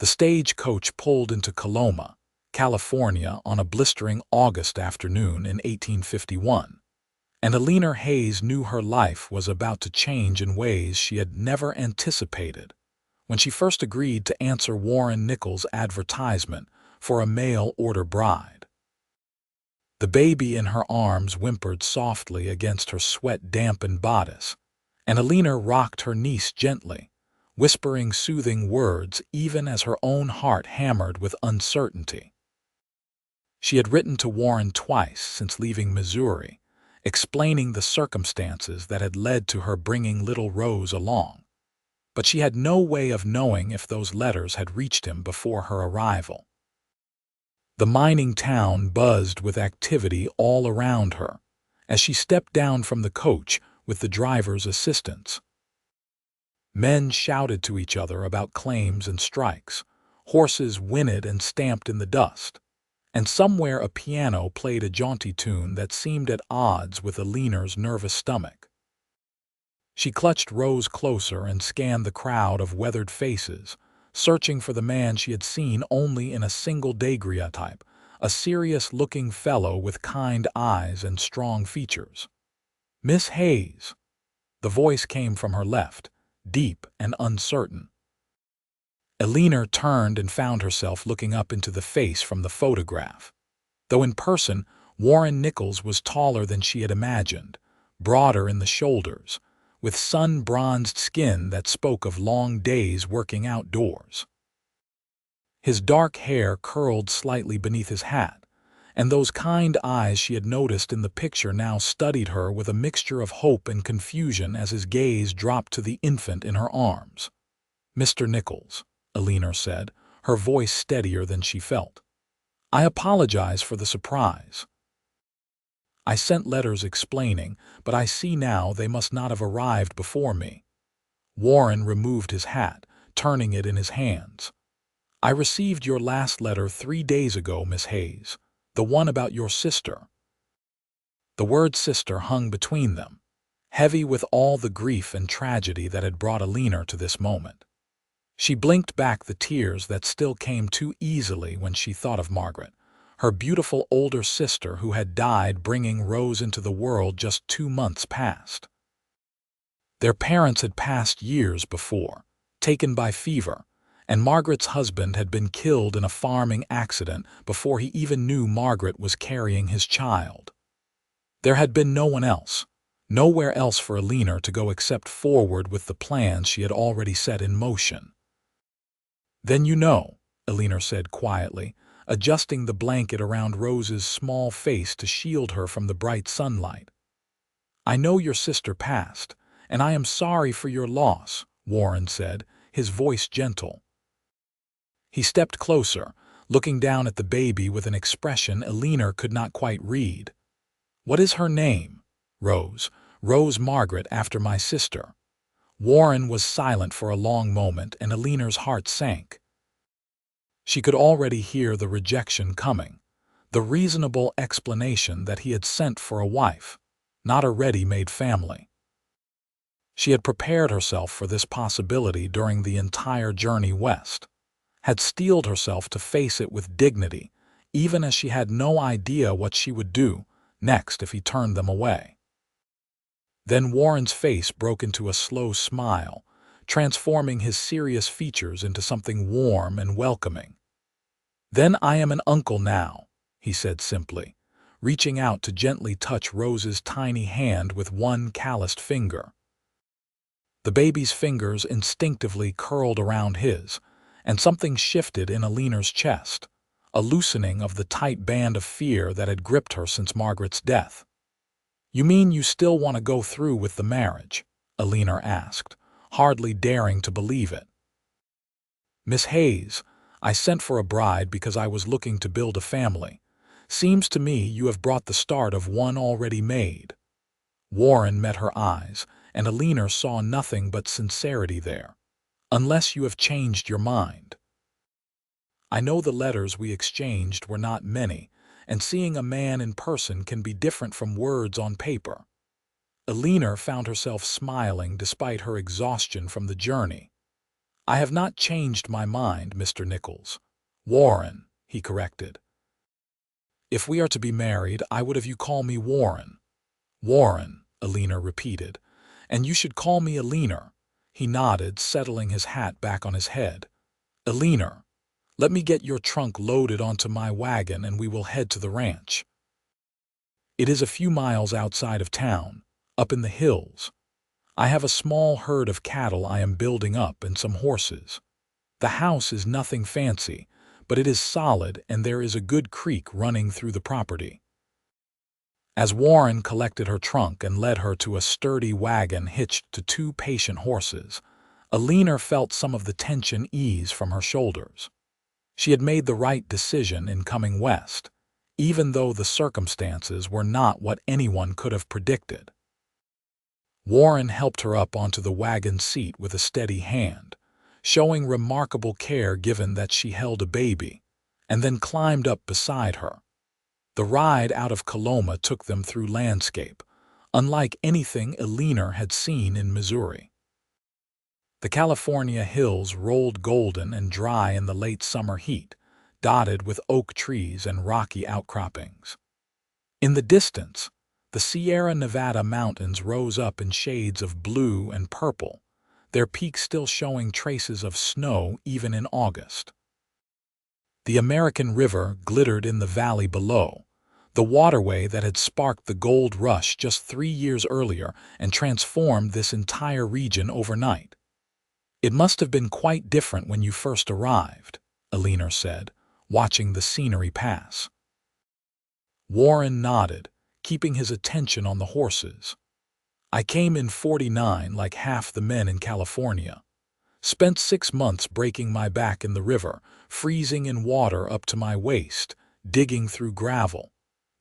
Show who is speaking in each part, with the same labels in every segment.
Speaker 1: The stagecoach pulled into Coloma, California on a blistering August afternoon in 1851, and Eleanor Hayes knew her life was about to change in ways she had never anticipated when she first agreed to answer Warren Nichols' advertisement for a mail-order bride. The baby in her arms whimpered softly against her sweat-dampened bodice, and Eleanor rocked her niece gently, whispering soothing words even as her own heart hammered with uncertainty. She had written to Warren twice since leaving Missouri, explaining the circumstances that had led to her bringing little Rose along, but she had no way of knowing if those letters had reached him before her arrival. The mining town buzzed with activity all around her as she stepped down from the coach with the driver's assistance. Men shouted to each other about claims and strikes, horses whinnied and stamped in the dust, and somewhere a piano played a jaunty tune that seemed at odds with Eleanor's nervous stomach. She clutched Rose closer and scanned the crowd of weathered faces, searching for the man she had seen only in a single daguerreotype, a serious-looking fellow with kind eyes and strong features. "Miss Hayes." The voice came from her left, deep and uncertain. Eleanor turned and found herself looking up into the face from the photograph. Though in person, Warren Nichols was taller than she had imagined, broader in the shoulders, with sun-bronzed skin that spoke of long days working outdoors. His dark hair curled slightly beneath his hat, and those kind eyes she had noticed in the picture now studied her with a mixture of hope and confusion as his gaze dropped to the infant in her arms. "Mr. Nichols," Eleanor said, her voice steadier than she felt. "I apologize for the surprise. I sent letters explaining, but I see now they must not have arrived before me." Warren removed his hat, turning it in his hands. "I received your last letter 3 days ago, Miss Hayes, the one about your sister." The word sister hung between them, heavy with all the grief and tragedy that had brought Eleanor to this moment. She blinked back the tears that still came too easily when she thought of Margaret, her beautiful older sister who had died bringing Rose into the world just 2 months past. Their parents had passed years before, taken by fever, and Margaret's husband had been killed in a farming accident before he even knew Margaret was carrying his child. There had been no one else, nowhere else for Eleanor to go except forward with the plans she had already set in motion. "Then you know," Eleanor said quietly, adjusting the blanket around Rose's small face to shield her from the bright sunlight. "I know your sister passed, and I am sorry for your loss," Warren said, his voice gentle. He stepped closer, looking down at the baby with an expression Eleanor could not quite read. "What is her name?" "Rose. Rose Margaret, after my sister." Warren was silent for a long moment, and Eleanor's heart sank. She could already hear the rejection coming, the reasonable explanation that he had sent for a wife, not a ready-made family. She had prepared herself for this possibility during the entire journey west, had steeled herself to face it with dignity, even as she had no idea what she would do next if he turned them away. Then Warren's face broke into a slow smile, transforming his serious features into something warm and welcoming. "Then I am an uncle now," he said simply, reaching out to gently touch Rose's tiny hand with one calloused finger. The baby's fingers instinctively curled around his, and something shifted in Eleanor's chest, a loosening of the tight band of fear that had gripped her since Margaret's death. "You mean you still want to go through with the marriage?" Eleanor asked, hardly daring to believe it. "Miss Hayes, I sent for a bride because I was looking to build a family. Seems to me you have brought the start of one already made." Warren met her eyes, and Eleanor saw nothing but sincerity there. "Unless you have changed your mind." "I know the letters we exchanged were not many, and seeing a man in person can be different from words on paper." Eleanor found herself smiling despite her exhaustion from the journey. I have not changed my mind, Mr. Nichols. Warren, he corrected. If we are to be married, I would have you call me Warren. Warren, Eleanor repeated. And you should call me Eleanor. He nodded, settling his hat back on his head. Eleanor, let me get your trunk loaded onto my wagon and we will head to the ranch. It is a few miles outside of town, up in the hills. I have a small herd of cattle I am building up and some horses. The house is nothing fancy, but it is solid and there is a good creek running through the property. As Warren collected her trunk and led her to a sturdy wagon hitched to two patient horses, Eleanor felt some of the tension ease from her shoulders. She had made the right decision in coming west, even though the circumstances were not what anyone could have predicted. Warren helped her up onto the wagon seat with a steady hand, showing remarkable care given that she held a baby, and then climbed up beside her. The ride out of Coloma took them through landscape, unlike anything Eleanor had seen in Missouri. The California hills rolled golden and dry in the late summer heat, dotted with oak trees and rocky outcroppings. In the distance, the Sierra Nevada mountains rose up in shades of blue and purple, their peaks still showing traces of snow even in August. The American River glittered in the valley below, the waterway that had sparked the gold rush just 3 years earlier and transformed this entire region overnight. It must have been quite different when you first arrived, Eleanor said, watching the scenery pass. Warren nodded, keeping his attention on the horses. I came in '49 like half the men in California. Spent 6 months breaking my back in the river, freezing in water up to my waist, digging through gravel.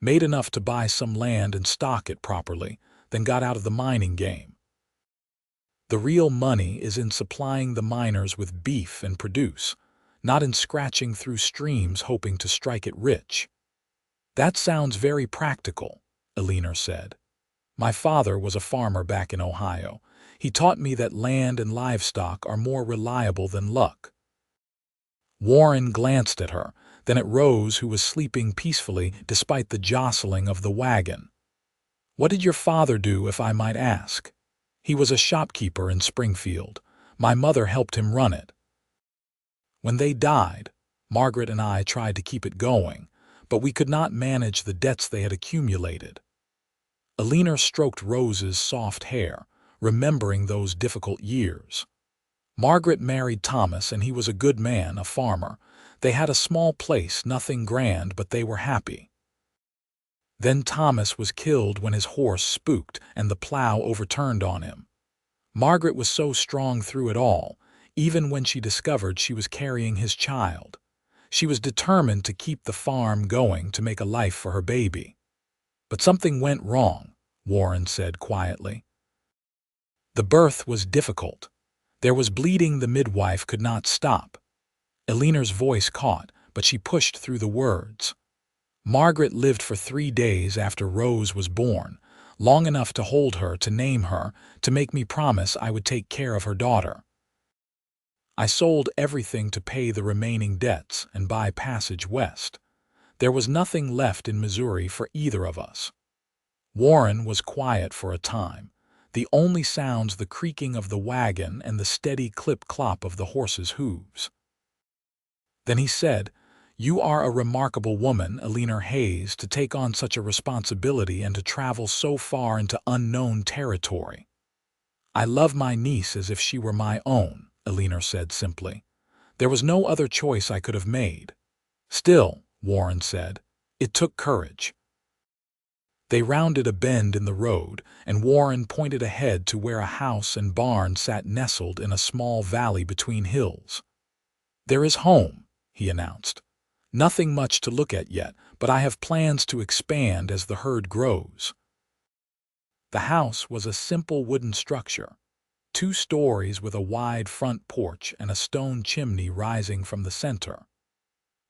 Speaker 1: Made enough to buy some land and stock it properly, then got out of the mining game. The real money is in supplying the miners with beef and produce, not in scratching through streams hoping to strike it rich. That sounds very practical, Eleanor said. My father was a farmer back in Ohio. He taught me that land and livestock are more reliable than luck. Warren glanced at her, then at Rose, who was sleeping peacefully despite the jostling of the wagon. What did your father do, if I might ask? He was a shopkeeper in Springfield. My mother helped him run it. When they died, Margaret and I tried to keep it going, but we could not manage the debts they had accumulated. Eleanor stroked Rose's soft hair, remembering those difficult years. Margaret married Thomas, and he was a good man, a farmer. They had a small place, nothing grand, but they were happy. Then Thomas was killed when his horse spooked and the plow overturned on him. Margaret was so strong through it all, even when she discovered she was carrying his child. She was determined to keep the farm going to make a life for her baby. But something went wrong, Warren said quietly. The birth was difficult. There was bleeding the midwife could not stop. Eleanor's voice caught, but she pushed through the words. Margaret lived for 3 days after Rose was born, long enough to hold her, to name her, to make me promise I would take care of her daughter. I sold everything to pay the remaining debts and buy passage west. There was nothing left in Missouri for either of us. Warren was quiet for a time, the only sounds the creaking of the wagon and the steady clip-clop of the horses' hooves. Then he said, "You are a remarkable woman, Eleanor Hayes, to take on such a responsibility and to travel so far into unknown territory." "I love my niece as if she were my own," Eleanor said simply. "There was no other choice I could have made." "Still," Warren said, "it took courage." They rounded a bend in the road, and Warren pointed ahead to where a house and barn sat nestled in a small valley between hills. "There is home," he announced. "Nothing much to look at yet, but I have plans to expand as the herd grows." The house was a simple wooden structure, 2 stories with a wide front porch and a stone chimney rising from the center.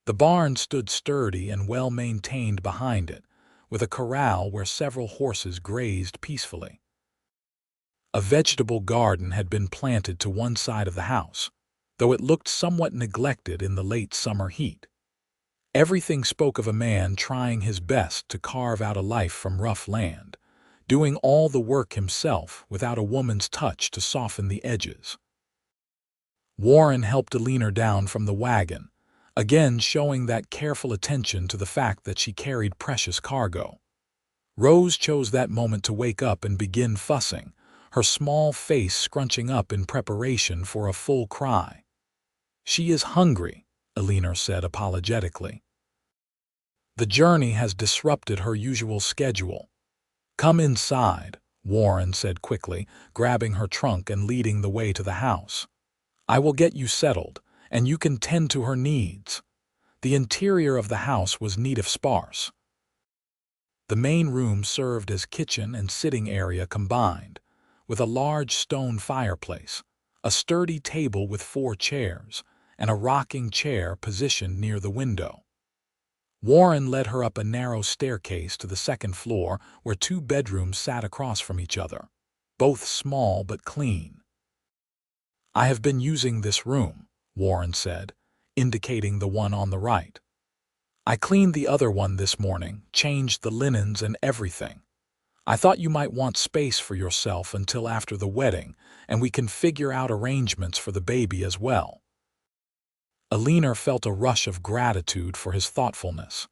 Speaker 1: The barn stood sturdy and well-maintained behind it, with a corral where several horses grazed peacefully. A vegetable garden had been planted to one side of the house. though it looked somewhat neglected in the late summer heat. Everything spoke of a man trying his best to carve out a life from rough land, doing all the work himself without a woman's touch to soften the edges. Warren helped Eleanor down from the wagon, again showing that careful attention to the fact that she carried precious cargo. Rose chose that moment to wake up and begin fussing, her small face scrunching up in preparation for a full cry. "She is hungry," Eleanor said apologetically. "The journey has disrupted her usual schedule." "Come inside," Warren said quickly, grabbing her trunk and leading the way to the house. "I will get you settled, and you can tend to her needs." The interior of the house was neat if sparse. The main room served as kitchen and sitting area combined, with a large stone fireplace, a sturdy table with 4 chairs, and a rocking chair positioned near the window. Warren led her up a narrow staircase to the second floor where 2 bedrooms sat across from each other, both small but clean. "I have been using this room," Warren said, indicating the one on the right. "I cleaned the other one this morning, changed the linens and everything. I thought you might want space for yourself until after the wedding, and we can figure out arrangements for the baby as well." Eleanor felt a rush of gratitude for his thoughtfulness.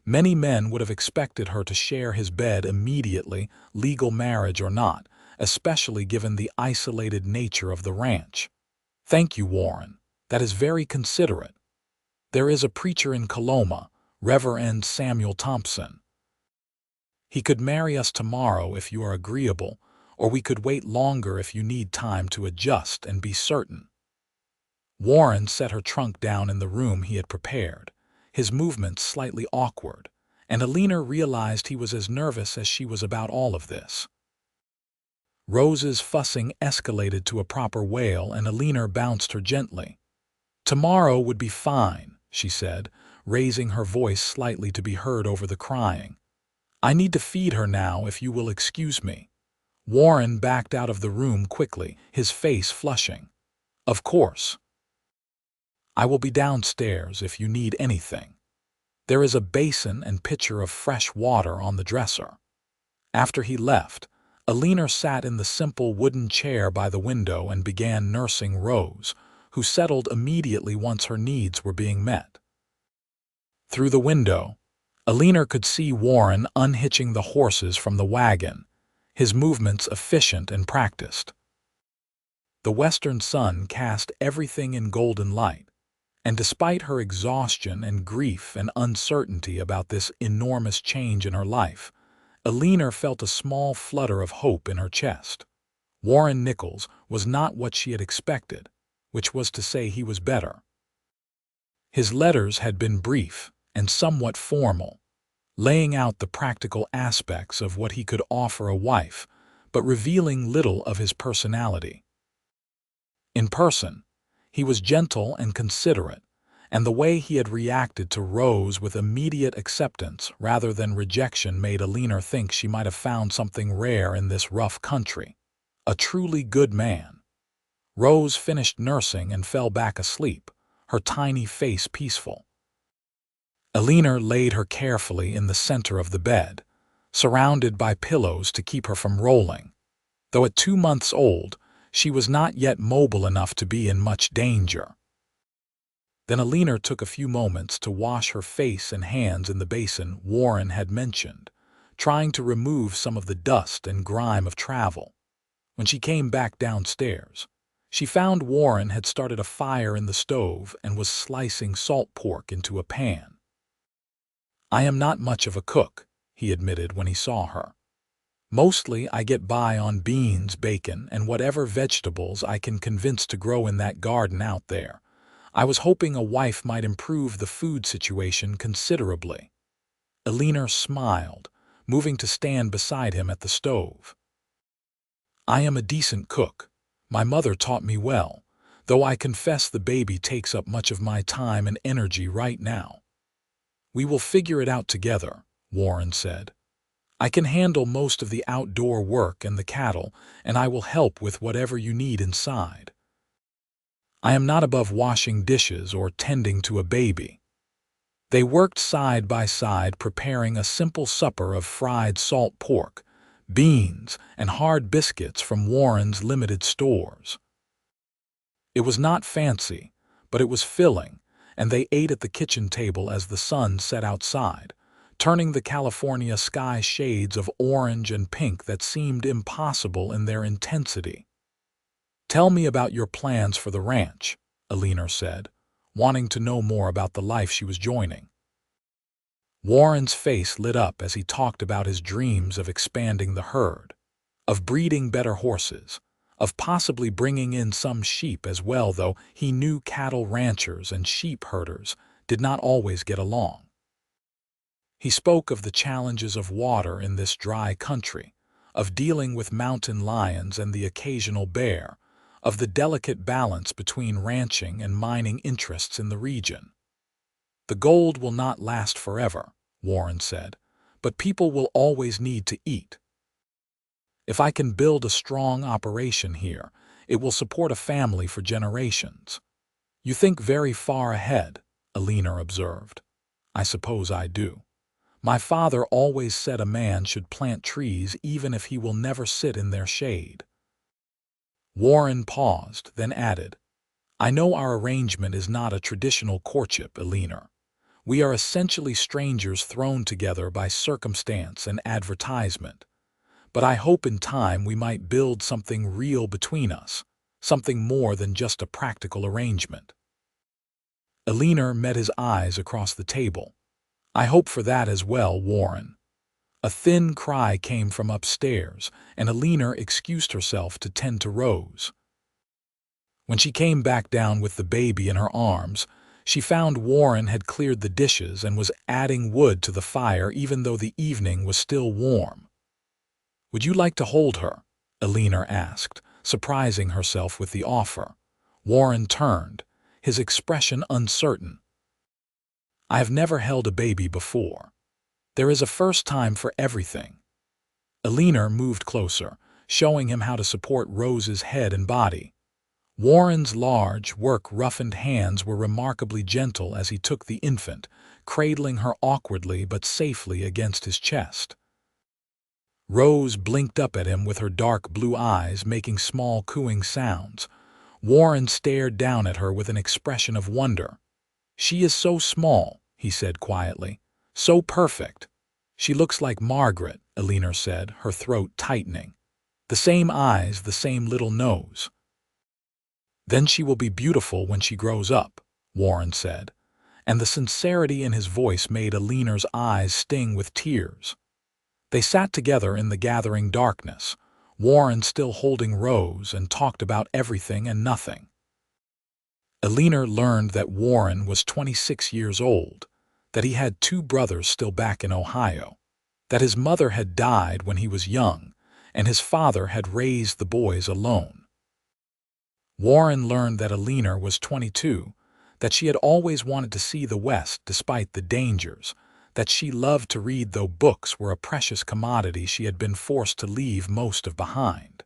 Speaker 1: Many men would have expected her to share his bed immediately, legal marriage or not, especially given the isolated nature of the ranch. "Thank you, Warren. That is very considerate. There is a preacher in Coloma, Reverend Samuel Thompson. He could marry us tomorrow if you are agreeable, or we could wait longer if you need time to adjust and be certain." Warren set her trunk down in the room he had prepared, his movements slightly awkward, and Eleanor realized he was as nervous as she was about all of this. Rose's fussing escalated to a proper wail, and Eleanor bounced her gently. "Tomorrow would be fine," she said, raising her voice slightly to be heard over the crying. "I need to feed her now, if you will excuse me." Warren backed out of the room quickly, his face flushing. "Of course. I will be downstairs if you need anything. There is a basin and pitcher of fresh water on the dresser." After he left, Eleanor sat in the simple wooden chair by the window and began nursing Rose, who settled immediately once her needs were being met. Through the window, Eleanor could see Warren unhitching the horses from the wagon, his movements efficient and practiced. The western sun cast everything in golden light, and despite her exhaustion and grief and uncertainty about this enormous change in her life, Eleanor felt a small flutter of hope in her chest. Warren Nichols was not what she had expected, which was to say he was better. His letters had been brief and somewhat formal, laying out the practical aspects of what he could offer a wife, but revealing little of his personality. In person, he was gentle and considerate, and the way he had reacted to Rose with immediate acceptance rather than rejection made Eleanor think she might have found something rare in this rough country. A truly good man. Rose finished nursing and fell back asleep, her tiny face peaceful. Eleanor laid her carefully in the center of the bed, surrounded by pillows to keep her from rolling. Though at 2 months old, she was not yet mobile enough to be in much danger. Then Eleanor took a few moments to wash her face and hands in the basin Warren had mentioned, trying to remove some of the dust and grime of travel. When she came back downstairs, she found Warren had started a fire in the stove and was slicing salt pork into a pan. "I am not much of a cook," he admitted when he saw her. "Mostly I get by on beans, bacon, and whatever vegetables I can convince to grow in that garden out there. I was hoping a wife might improve the food situation considerably." Eleanor smiled, moving to stand beside him at the stove. "I am a decent cook. My mother taught me well, though I confess the baby takes up much of my time and energy right now." "We will figure it out together," Warren said. "I can handle most of the outdoor work and the cattle, and I will help with whatever you need inside." I am not above washing dishes or tending to a baby." They worked side by side preparing a simple supper of fried salt pork, beans, and hard biscuits from Warren's limited stores. It was not fancy, but it was filling, and they ate at the kitchen table as the sun set outside, turning the California sky shades of orange and pink that seemed impossible in their intensity. "Tell me about your plans for the ranch," Eleanor said, wanting to know more about the life she was joining. Warren's face lit up as he talked about his dreams of expanding the herd, of breeding better horses, of possibly bringing in some sheep as well, though he knew cattle ranchers and sheep herders did not always get along. He spoke of the challenges of water in this dry country, of dealing with mountain lions and the occasional bear, of the delicate balance between ranching and mining interests in the region. "The gold will not last forever," Warren said, "but people will always need to eat. If I can build a strong operation here, it will support a family for generations." "You think very far ahead," Eleanor observed. "I suppose I do. My father always said a man should plant trees even if he will never sit in their shade." Warren paused, then added, "I know our arrangement is not a traditional courtship, Eleanor. We are essentially strangers thrown together by circumstance and advertisement. But I hope in time we might build something real between us, something more than just a practical arrangement." Eleanor met his eyes across the table. "I hope for that as well, Warren." A thin cry came from upstairs, and Eleanor excused herself to tend to Rose. When she came back down with the baby in her arms, she found Warren had cleared the dishes and was adding wood to the fire even though the evening was still warm. "Would you like to hold her?" Eleanor asked, surprising herself with the offer. Warren turned, his expression uncertain. "I have never held a baby before. There is a first time for everything." Eleanor moved closer, showing him how to support Rose's head and body. Warren's large, work-roughened hands were remarkably gentle as he took the infant, cradling her awkwardly but safely against his chest. Rose blinked up at him with her dark blue eyes making small cooing sounds. Warren stared down at her with an expression of wonder. "She is so small," he said quietly. "So perfect." "She looks like Margaret," Eleanor said, her throat tightening. "The same eyes, the same little nose." "Then she will be beautiful when she grows up," Warren said, and the sincerity in his voice made Eleanor's eyes sting with tears. They sat together in the gathering darkness, Warren still holding Rose, and talked about everything and nothing. Eleanor learned that Warren was 26 years old, that he had 2 brothers still back in Ohio, that his mother had died when he was young, and his father had raised the boys alone. Warren learned that Eleanor was 22, that she had always wanted to see the West despite the dangers, that she loved to read though books were a precious commodity she had been forced to leave most of behind.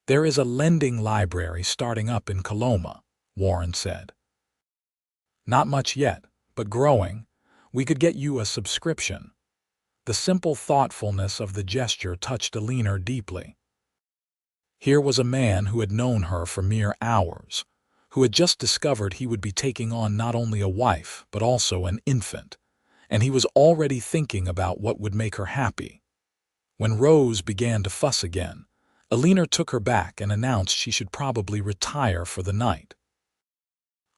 Speaker 1: "There is a lending library starting up in Coloma," Warren said. "Not much yet, but growing. We could get you a subscription." The simple thoughtfulness of the gesture touched Eleanor deeply. Here was a man who had known her for mere hours, who had just discovered he would be taking on not only a wife but also an infant, and he was already thinking about what would make her happy. When Rose began to fuss again, Eleanor took her back and announced she should probably retire for the night.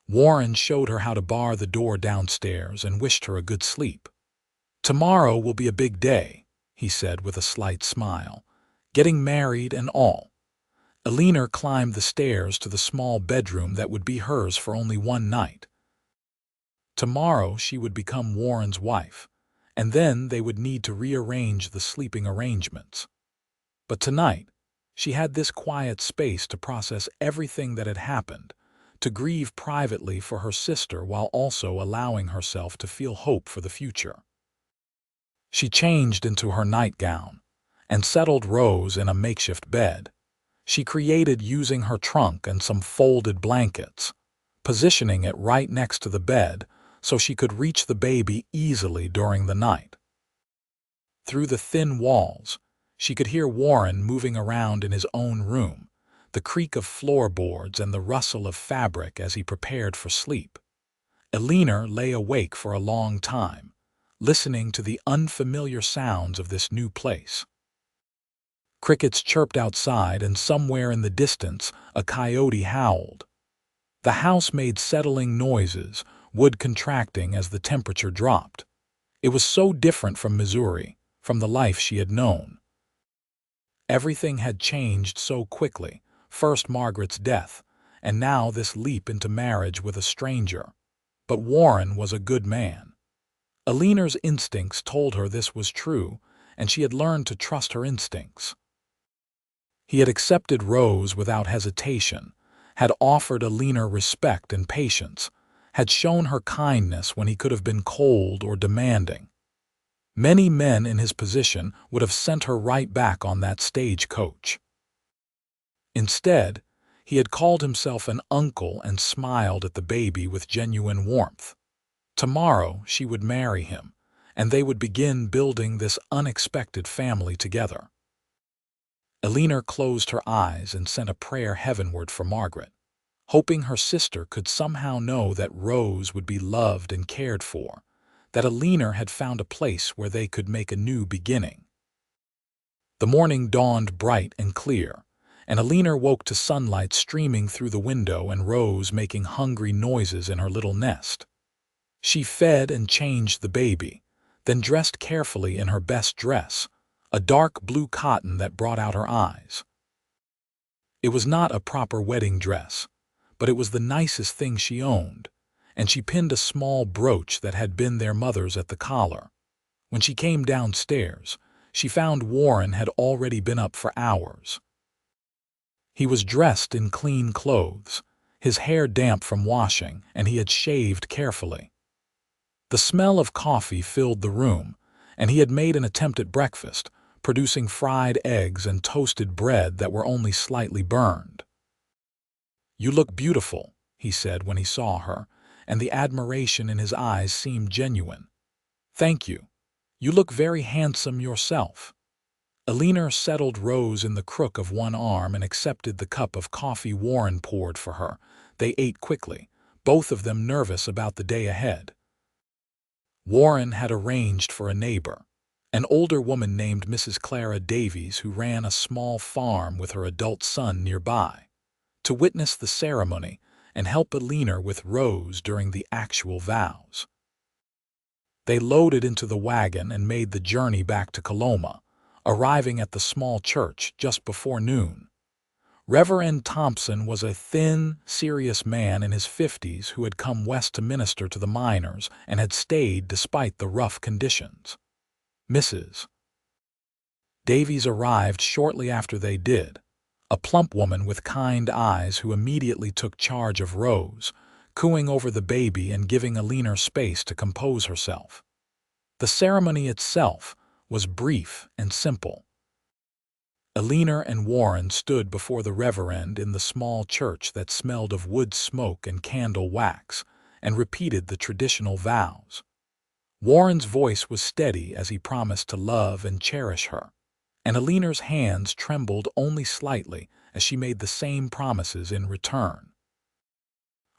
Speaker 1: Warren showed her how to bar the door downstairs and wished her a good sleep. "Tomorrow will be a big day," he said with a slight smile, "getting married and all." Eleanor climbed the stairs to the small bedroom that would be hers for only one night. Tomorrow she would become Warren's wife, and then they would need to rearrange the sleeping arrangements. But tonight, she had this quiet space to process everything that had happened, to grieve privately for her sister while also allowing herself to feel hope for the future. She changed into her nightgown and settled Rose in a makeshift bed. She created using her trunk and some folded blankets, positioning it right next to the bed so she could reach the baby easily during the night. Through the thin walls, she could hear Warren moving around in his own room, the creak of floorboards and the rustle of fabric as he prepared for sleep. Eleanor lay awake for a long time, listening to the unfamiliar sounds of this new place. Crickets chirped outside, and somewhere in the distance a coyote howled. The house made settling noises, wood contracting as the temperature dropped. It was so different from Missouri, from the life she had known. Everything had changed so quickly, first Margaret's death, and now this leap into marriage with a stranger. But Warren was a good man. Eleanor's instincts told her this was true, and she had learned to trust her instincts. He had accepted Rose without hesitation, had offered Eleanor respect and patience, had shown her kindness when he could have been cold or demanding. Many men in his position would have sent her right back on that stagecoach. Instead, he had called himself an uncle and smiled at the baby with genuine warmth. Tomorrow she would marry him, and they would begin building this unexpected family together. Eleanor closed her eyes and sent a prayer heavenward for Margaret, hoping her sister could somehow know that Rose would be loved and cared for, that Eleanor had found a place where they could make a new beginning. The morning dawned bright and clear, and Eleanor woke to sunlight streaming through the window and Rose making hungry noises in her little nest. She fed and changed the baby, then dressed carefully in her best dress, a dark blue cotton that brought out her eyes. It was not a proper wedding dress, but it was the nicest thing she owned, and she pinned a small brooch that had been their mother's at the collar. When she came downstairs, she found Warren had already been up for hours. He was dressed in clean clothes, his hair damp from washing, and he had shaved carefully. The smell of coffee filled the room, and he had made an attempt at breakfast, producing fried eggs and toasted bread that were only slightly burned. "You look beautiful," he said when he saw her, and the admiration in his eyes seemed genuine. "Thank you. You look very handsome yourself." Eleanor settled Rose in the crook of one arm and accepted the cup of coffee Warren poured for her. They ate quickly, both of them nervous about the day ahead. Warren had arranged for a neighbor, an older woman named Mrs. Clara Davies, who ran a small farm with her adult son nearby, to witness the ceremony and help Eleanor with Rose during the actual vows. They loaded into the wagon and made the journey back to Coloma, arriving at the small church just before noon. Reverend Thompson was a thin, serious man in his 50s who had come west to minister to the miners and had stayed despite the rough conditions. Mrs. Davies arrived shortly after they did, a plump woman with kind eyes who immediately took charge of Rose, cooing over the baby and giving Eleanor space to compose herself. The ceremony itself was brief and simple. Eleanor and Warren stood before the Reverend in the small church that smelled of wood smoke and candle wax, and repeated the traditional vows. Warren's voice was steady as he promised to love and cherish her, and Eleanor's hands trembled only slightly as she made the same promises in return.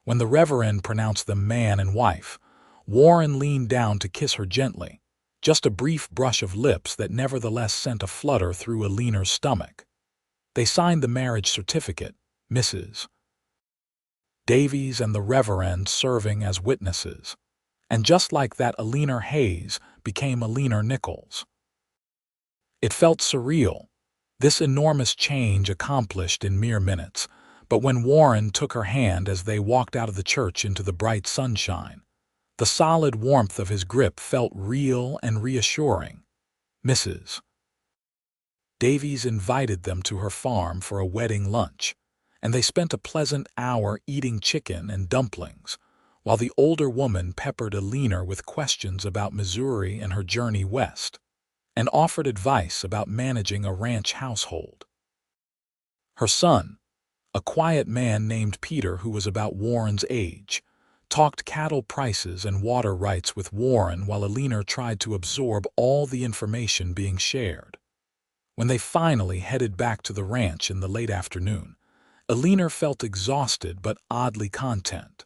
Speaker 1: When the Reverend pronounced them man and wife, Warren leaned down to kiss her gently, just a brief brush of lips that nevertheless sent a flutter through Eleanor's stomach. They signed the marriage certificate, Mrs. Davies and the Reverend serving as witnesses, and just like that, Eleanor Hayes became Eleanor Nichols. It felt surreal, this enormous change accomplished in mere minutes, but when Warren took her hand as they walked out of the church into the bright sunshine, the solid warmth of his grip felt real and reassuring. Mrs. Davies invited them to her farm for a wedding lunch, and they spent a pleasant hour eating chicken and dumplings, while the older woman peppered Eleanor with questions about Missouri and her journey west, and offered advice about managing a ranch household. Her son, a quiet man named Peter who was about Warren's age, talked cattle prices and water rights with Warren while Eleanor tried to absorb all the information being shared. When they finally headed back to the ranch in the late afternoon, Eleanor felt exhausted but oddly content.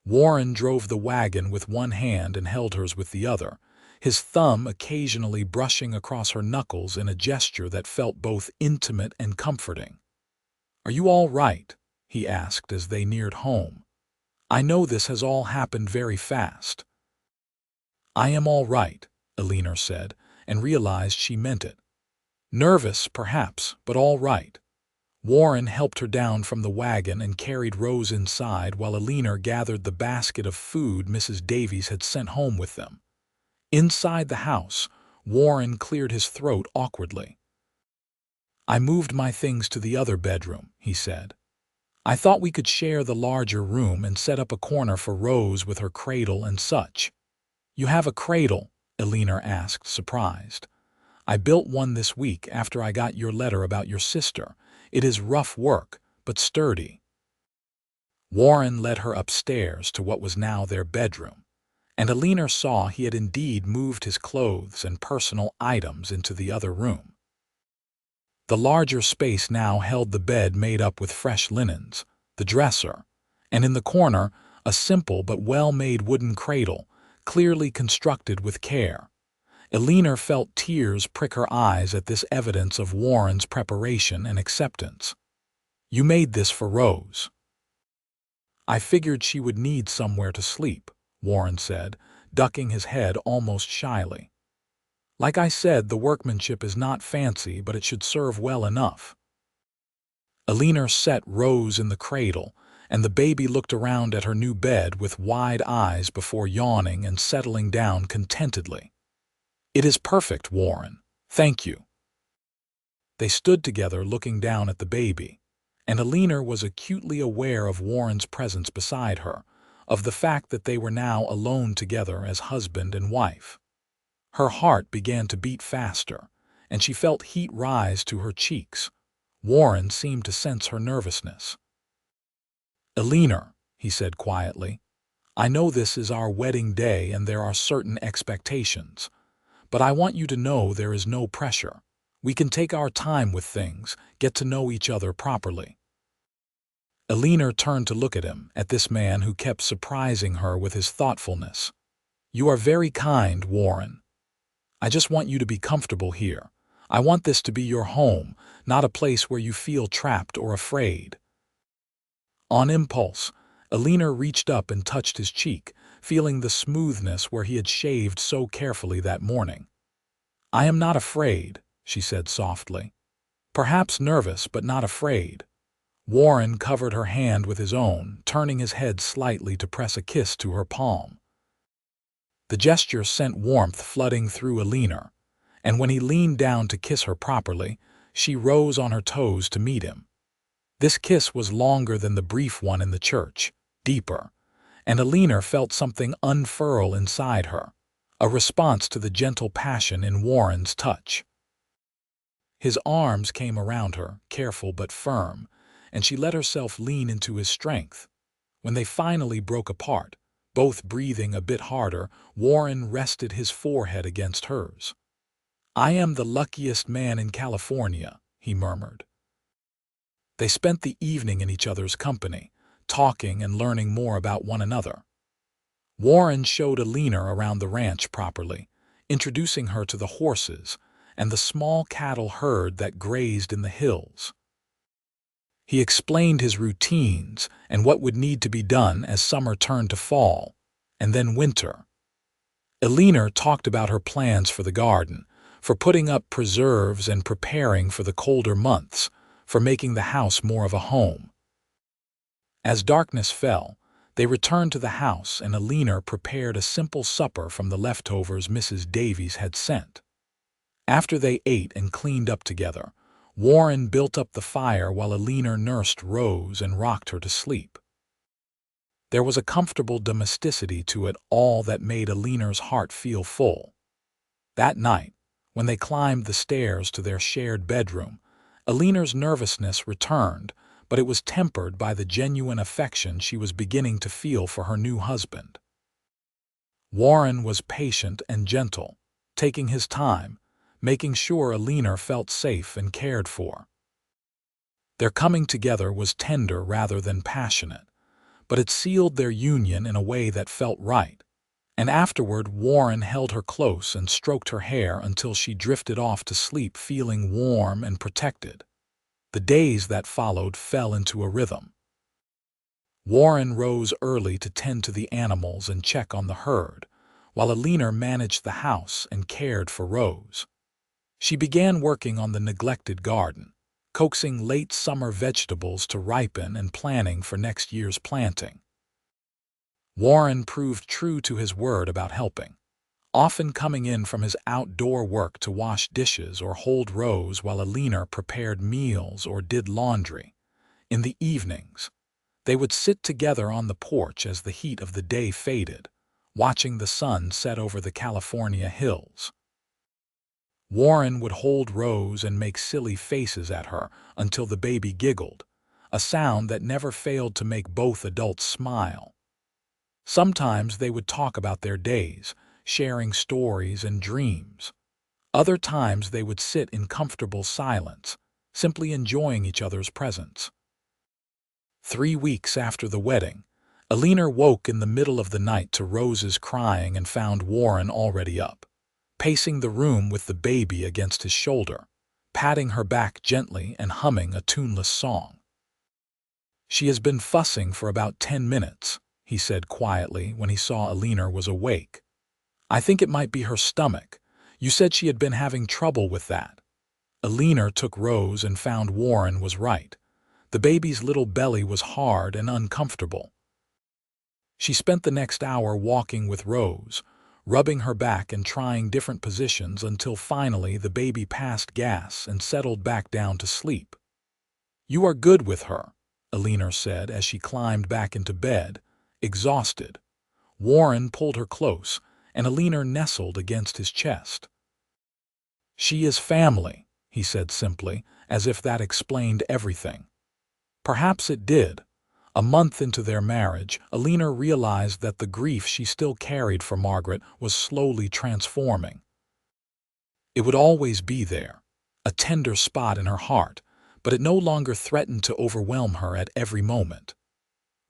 Speaker 1: Warren drove the wagon with one hand and held hers with the other, his thumb occasionally brushing across her knuckles in a gesture that felt both intimate and comforting. "Are you all right?" he asked as they neared home. "I know this has all happened very fast." "I am all right," Eleanor said, and realized she meant it. Nervous, perhaps, but all right. Warren helped her down from the wagon and carried Rose inside while Eleanor gathered the basket of food Mrs. Davies had sent home with them. Inside the house, Warren cleared his throat awkwardly. "I moved my things to the other bedroom," he said. "I thought we could share the larger room and set up a corner for Rose with her cradle and such." "You have a cradle?" Eleanor asked, surprised. "I built one this week after I got your letter about your sister. It is rough work, but sturdy." Warren led her upstairs to what was now their bedroom, and Eleanor saw he had indeed moved his clothes and personal items into the other room. The larger space now held the bed made up with fresh linens, the dresser, and in the corner, a simple but well-made wooden cradle, clearly constructed with care. Eleanor felt tears prick her eyes at this evidence of Warren's preparation and acceptance. "You made this for Rose." "I figured she would need somewhere to sleep," Warren said, ducking his head almost shyly. "Like I said, the workmanship is not fancy, but it should serve well enough." Eleanor set Rose in the cradle, and the baby looked around at her new bed with wide eyes before yawning and settling down contentedly. "It is perfect, Warren. Thank you." They stood together looking down at the baby, and Eleanor was acutely aware of Warren's presence beside her, of the fact that they were now alone together as husband and wife. Her heart began to beat faster, and she felt heat rise to her cheeks. Warren seemed to sense her nervousness. "Eleanor," he said quietly, "I know this is our wedding day and there are certain expectations. But I want you to know there is no pressure. We can take our time with things, get to know each other properly." Eleanor turned to look at him, at this man who kept surprising her with his thoughtfulness. "You are very kind, Warren. I just want you to be comfortable here. I want this to be your home, not a place where you feel trapped or afraid." On impulse, Eleanor reached up and touched his cheek, feeling the smoothness where he had shaved so carefully that morning. "I am not afraid," she said softly. "Perhaps nervous, but not afraid." Warren covered her hand with his own, turning his head slightly to press a kiss to her palm. The gesture sent warmth flooding through Eleanor, and when he leaned down to kiss her properly, she rose on her toes to meet him. This kiss was longer than the brief one in the church, deeper, and Eleanor felt something unfurl inside her, a response to the gentle passion in Warren's touch. His arms came around her, careful but firm, and she let herself lean into his strength. When they finally broke apart, both breathing a bit harder, Warren rested his forehead against hers. "I am the luckiest man in California," he murmured. They spent the evening in each other's company, talking and learning more about one another. Warren showed Eleanor around the ranch properly, introducing her to the horses and the small cattle herd that grazed in the hills. He explained his routines and what would need to be done as summer turned to fall, and then winter. Eleanor talked about her plans for the garden, for putting up preserves and preparing for the colder months, for making the house more of a home. As darkness fell, they returned to the house and Eleanor prepared a simple supper from the leftovers Mrs. Davies had sent. After they ate and cleaned up together, Warren built up the fire while Eleanor nursed Rose and rocked her to sleep. There was a comfortable domesticity to it all that made Eleanor's heart feel full. That night, when they climbed the stairs to their shared bedroom, Eleanor's nervousness returned, but it was tempered by the genuine affection she was beginning to feel for her new husband. Warren was patient and gentle, taking his time, making sure Eleanor felt safe and cared for. Their coming together was tender rather than passionate, but it sealed their union in a way that felt right. And afterward, Warren held her close and stroked her hair until she drifted off to sleep feeling warm and protected. The days that followed fell into a rhythm. Warren rose early to tend to the animals and check on the herd, while Eleanor managed the house and cared for Rose. She began working on the neglected garden, coaxing late summer vegetables to ripen and planning for next year's planting. Warren proved true to his word about helping, often coming in from his outdoor work to wash dishes or hold Rose while Eleanor prepared meals or did laundry. In the evenings, they would sit together on the porch as the heat of the day faded, watching the sun set over the California hills. Warren would hold Rose and make silly faces at her until the baby giggled, a sound that never failed to make both adults smile. Sometimes they would talk about their days, sharing stories and dreams. Other times they would sit in comfortable silence, simply enjoying each other's presence. 3 weeks after the wedding, Eleanor woke in the middle of the night to Rose's crying and found Warren already up, pacing the room with the baby against his shoulder, patting her back gently and humming a tuneless song. "She has been fussing for about 10 minutes, he said quietly when he saw Eleanor was awake. "I think it might be her stomach. You said she had been having trouble with that." Eleanor took Rose and found Warren was right. The baby's little belly was hard and uncomfortable. She spent the next hour walking with Rose, rubbing her back and trying different positions until finally the baby passed gas and settled back down to sleep. "You are good with her," Eleanor said as she climbed back into bed, exhausted. Warren pulled her close, and Eleanor nestled against his chest. "She is family," he said simply, as if that explained everything. Perhaps it did. A month into their marriage, Eleanor realized that the grief she still carried for Margaret was slowly transforming. It would always be there, a tender spot in her heart, but it no longer threatened to overwhelm her at every moment.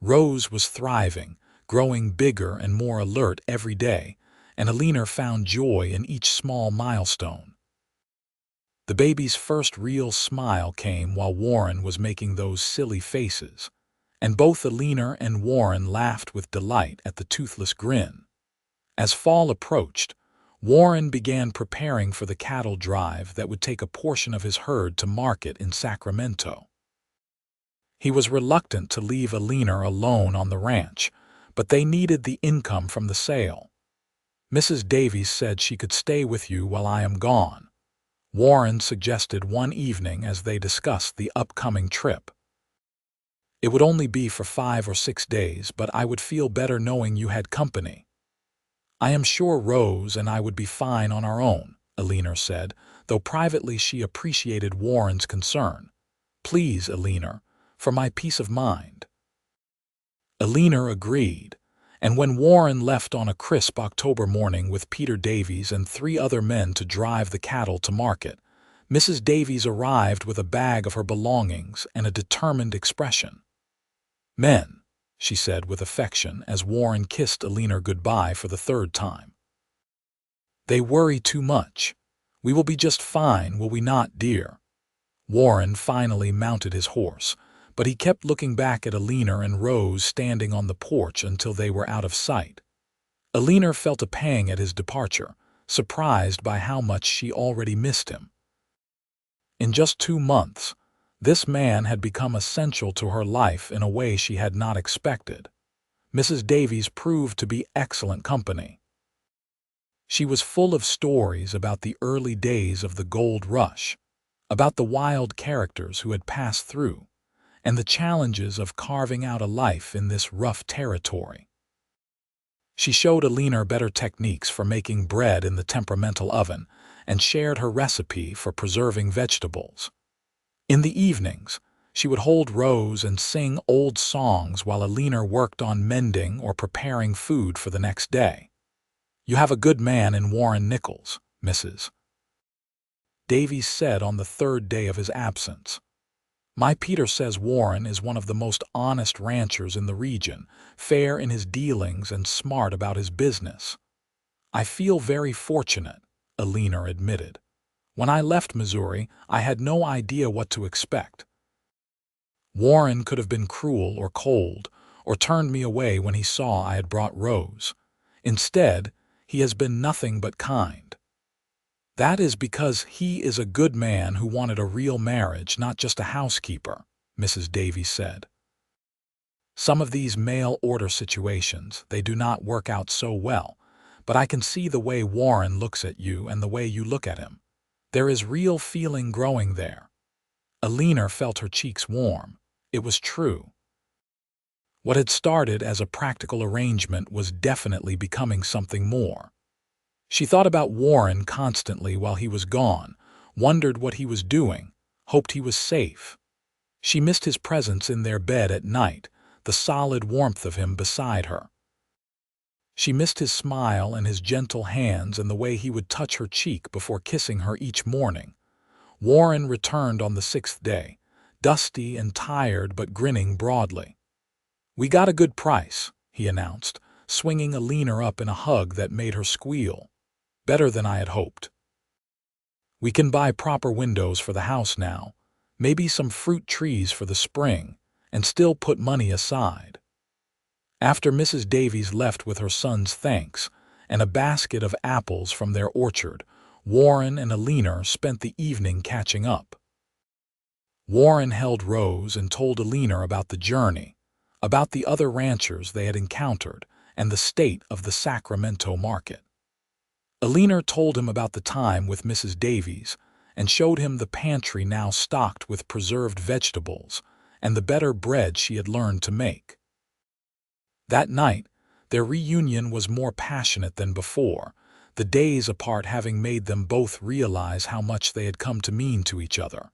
Speaker 1: Rose was thriving, growing bigger and more alert every day, and Eleanor found joy in each small milestone. The baby's first real smile came while Warren was making those silly faces, and both Eleanor and Warren laughed with delight at the toothless grin. As fall approached, Warren began preparing for the cattle drive that would take a portion of his herd to market in Sacramento. He was reluctant to leave Eleanor alone on the ranch, but they needed the income from the sale. "Mrs. Davies said she could stay with you while I am gone," Warren suggested one evening as they discussed the upcoming trip. "It would only be for 5 or 6 days, but I would feel better knowing you had company." "I am sure Rose and I would be fine on our own," Eleanor said, though privately she appreciated Warren's concern. "Please, Eleanor, for my peace of mind." Eleanor agreed, and when Warren left on a crisp October morning with Peter Davies and 3 other men to drive the cattle to market, Mrs. Davies arrived with a bag of her belongings and a determined expression. "Men," she said with affection as Warren kissed Eleanor goodbye for the 3rd time. "They worry too much. We will be just fine, will we not, dear?" Warren finally mounted his horse, but he kept looking back at Eleanor and Rose standing on the porch until they were out of sight. Eleanor felt a pang at his departure, surprised by how much she already missed him. In just 2 months, this man had become essential to her life in a way she had not expected. Mrs. Davies proved to be excellent company. She was full of stories about the early days of the gold rush, about the wild characters who had passed through, and the challenges of carving out a life in this rough territory. She showed Eleanor better techniques for making bread in the temperamental oven and shared her recipe for preserving vegetables. In the evenings, she would hold Rose and sing old songs while Eleanor worked on mending or preparing food for the next day. "You have a good man in Warren Nichols," Mrs. Davies said on the third day of his absence. "My Peter says Warren is one of the most honest ranchers in the region, fair in his dealings and smart about his business." "I feel very fortunate," Eleanor admitted. "When I left Missouri, I had no idea what to expect. Warren could have been cruel or cold, or turned me away when he saw I had brought Rose. Instead, he has been nothing but kind." "That is because he is a good man who wanted a real marriage, not just a housekeeper," Mrs. Davies said. "Some of these mail-order situations, they do not work out so well, but I can see the way Warren looks at you and the way you look at him. There is real feeling growing there." Eleanor felt her cheeks warm. It was true. What had started as a practical arrangement was definitely becoming something more. She thought about Warren constantly while he was gone, wondered what he was doing, hoped he was safe. She missed his presence in their bed at night, the solid warmth of him beside her. She missed his smile and his gentle hands and the way he would touch her cheek before kissing her each morning. Warren returned on the 6th day, dusty and tired but grinning broadly. "We got a good price," he announced, swinging Eleanor up in a hug that made her squeal. "Better than I had hoped. We can buy proper windows for the house now, maybe some fruit trees for the spring, and still put money aside." After Mrs. Davies left with her son's thanks and a basket of apples from their orchard, Warren and Eleanor spent the evening catching up. Warren held Rose and told Eleanor about the journey, about the other ranchers they had encountered, and the state of the Sacramento market. Eleanor told him about the time with Mrs. Davies and showed him the pantry now stocked with preserved vegetables and the better bread she had learned to make. That night, their reunion was more passionate than before, the days apart having made them both realize how much they had come to mean to each other.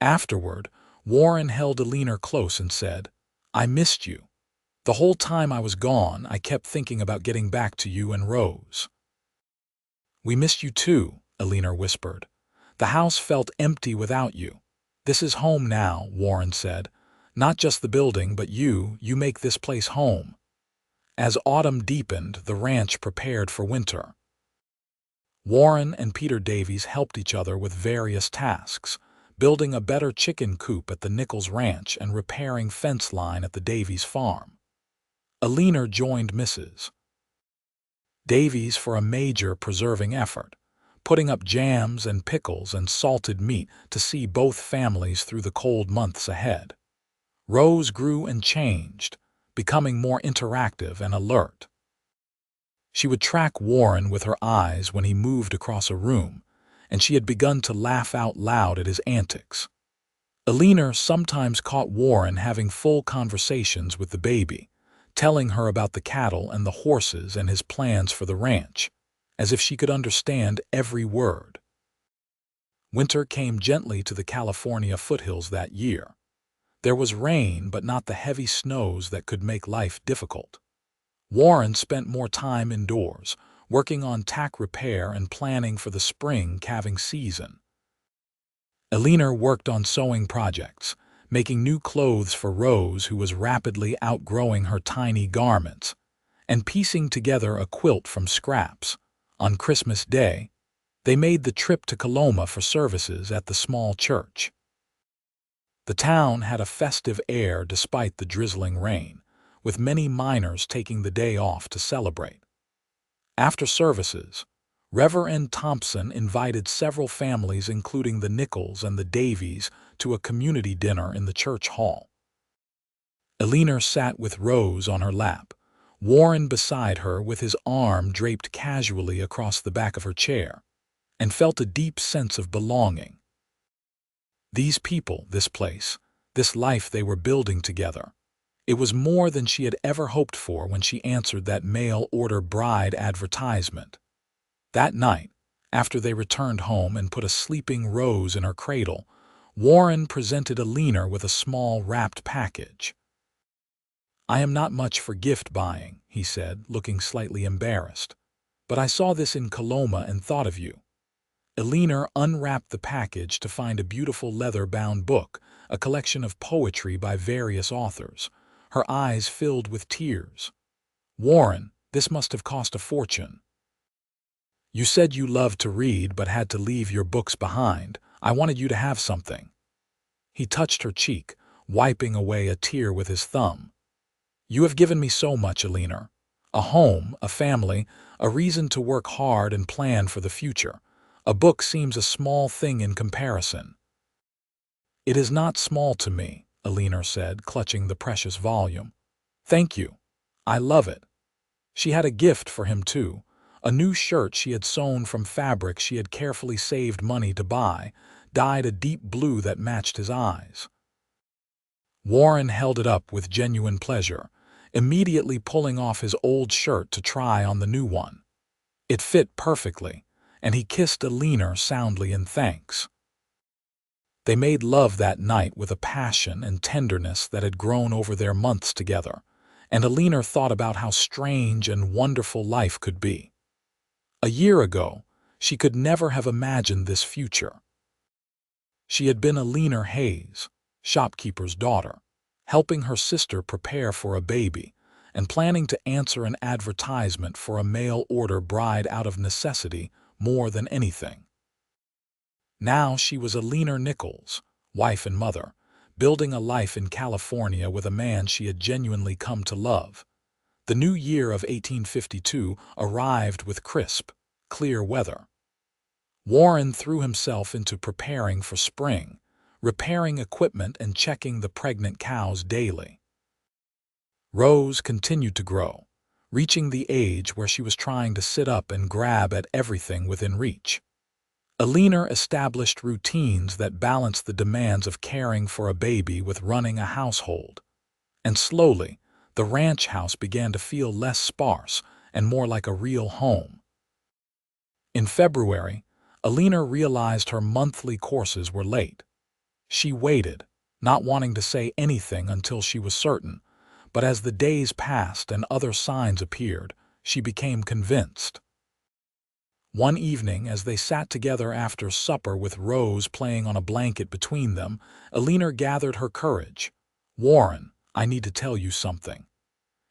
Speaker 1: Afterward, Warren held Eleanor close and said, "I missed you. The whole time I was gone, I kept thinking about getting back to you and Rose." "We missed you too," Eleanor whispered. "The house felt empty without you." "This is home now," Warren said. "Not just the building, but you make this place home." As autumn deepened, the ranch prepared for winter. Warren and Peter Davies helped each other with various tasks, building a better chicken coop at the Nichols Ranch and repairing fence line at the Davies farm. Eleanor joined Mrs. Davies for a major preserving effort, putting up jams and pickles and salted meat to see both families through the cold months ahead. Rose grew and changed, becoming more interactive and alert. She would track Warren with her eyes when he moved across a room, and she had begun to laugh out loud at his antics. Eleanor sometimes caught Warren having full conversations with the baby, telling her about the cattle and the horses and his plans for the ranch, as if she could understand every word. Winter came gently to the California foothills that year. There was rain, but not the heavy snows that could make life difficult. Warren spent more time indoors, working on tack repair and planning for the spring calving season. Eleanor worked on sewing projects, making new clothes for Rose, who was rapidly outgrowing her tiny garments, and piecing together a quilt from scraps. On Christmas Day, they made the trip to Coloma for services at the small church. The town had a festive air despite the drizzling rain, with many miners taking the day off to celebrate. After services, Reverend Thompson invited several families, including the Nichols and the Davies, to a community dinner in the church hall. Eleanor sat with Rose on her lap, Warren beside her with his arm draped casually across the back of her chair, and felt a deep sense of belonging. These people, this place, this life they were building together. It was more than she had ever hoped for when she answered that mail-order bride advertisement. That night, after they returned home and put a sleeping Rose in her cradle, Warren presented Eleanor with a small wrapped package. "I am not much for gift buying," he said, looking slightly embarrassed, "but I saw this in Coloma and thought of you." Eleanor unwrapped the package to find a beautiful leather-bound book, a collection of poetry by various authors. Her eyes filled with tears. "Warren, this must have cost a fortune. You said you loved to read but had to leave your books behind. I wanted you to have something." He touched her cheek, wiping away a tear with his thumb. "You have given me so much, Eleanor. A home, a family, a reason to work hard and plan for the future. A book seems a small thing in comparison." "It is not small to me," Eleanor said, clutching the precious volume. "Thank you. I love it." She had a gift for him, too. A new shirt she had sewn from fabric she had carefully saved money to buy, dyed a deep blue that matched his eyes. Warren held it up with genuine pleasure, immediately pulling off his old shirt to try on the new one. It fit perfectly, and he kissed Eleanor soundly in thanks. They made love that night with a passion and tenderness that had grown over their months together, and Eleanor thought about how strange and wonderful life could be. A year ago, she could never have imagined this future. She had been Eleanor Hayes, shopkeeper's daughter, helping her sister prepare for a baby, and planning to answer an advertisement for a mail-order bride out of necessity more than anything. Now she was Eleanor Nichols, wife and mother, building a life in California with a man she had genuinely come to love. The new year of 1852 arrived with crisp, clear weather. Warren threw himself into preparing for spring, repairing equipment and checking the pregnant cows daily. Rose continued to grow, reaching the age where she was trying to sit up and grab at everything within reach. Eleanor established routines that balanced the demands of caring for a baby with running a household. And slowly, the ranch house began to feel less sparse and more like a real home. In February, Eleanor realized her monthly courses were late. She waited, not wanting to say anything until she was certain, but as the days passed and other signs appeared, she became convinced. One evening, as they sat together after supper with Rose playing on a blanket between them, Eleanor gathered her courage. "Warren, I need to tell you something."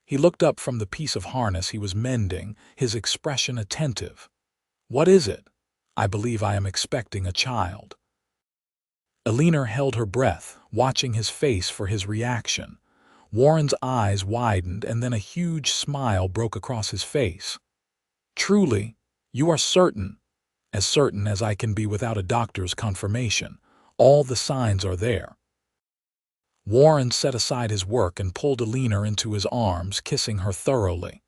Speaker 1: He looked up from the piece of harness he was mending, his expression attentive. "What is it?" "I believe I am expecting a child." Eleanor held her breath, watching his face for his reaction. Warren's eyes widened, and then a huge smile broke across his face. "Truly, you are certain?" "As certain as I can be without a doctor's confirmation. All the signs are there." Warren set aside his work and pulled Eleanor into his arms, kissing her thoroughly.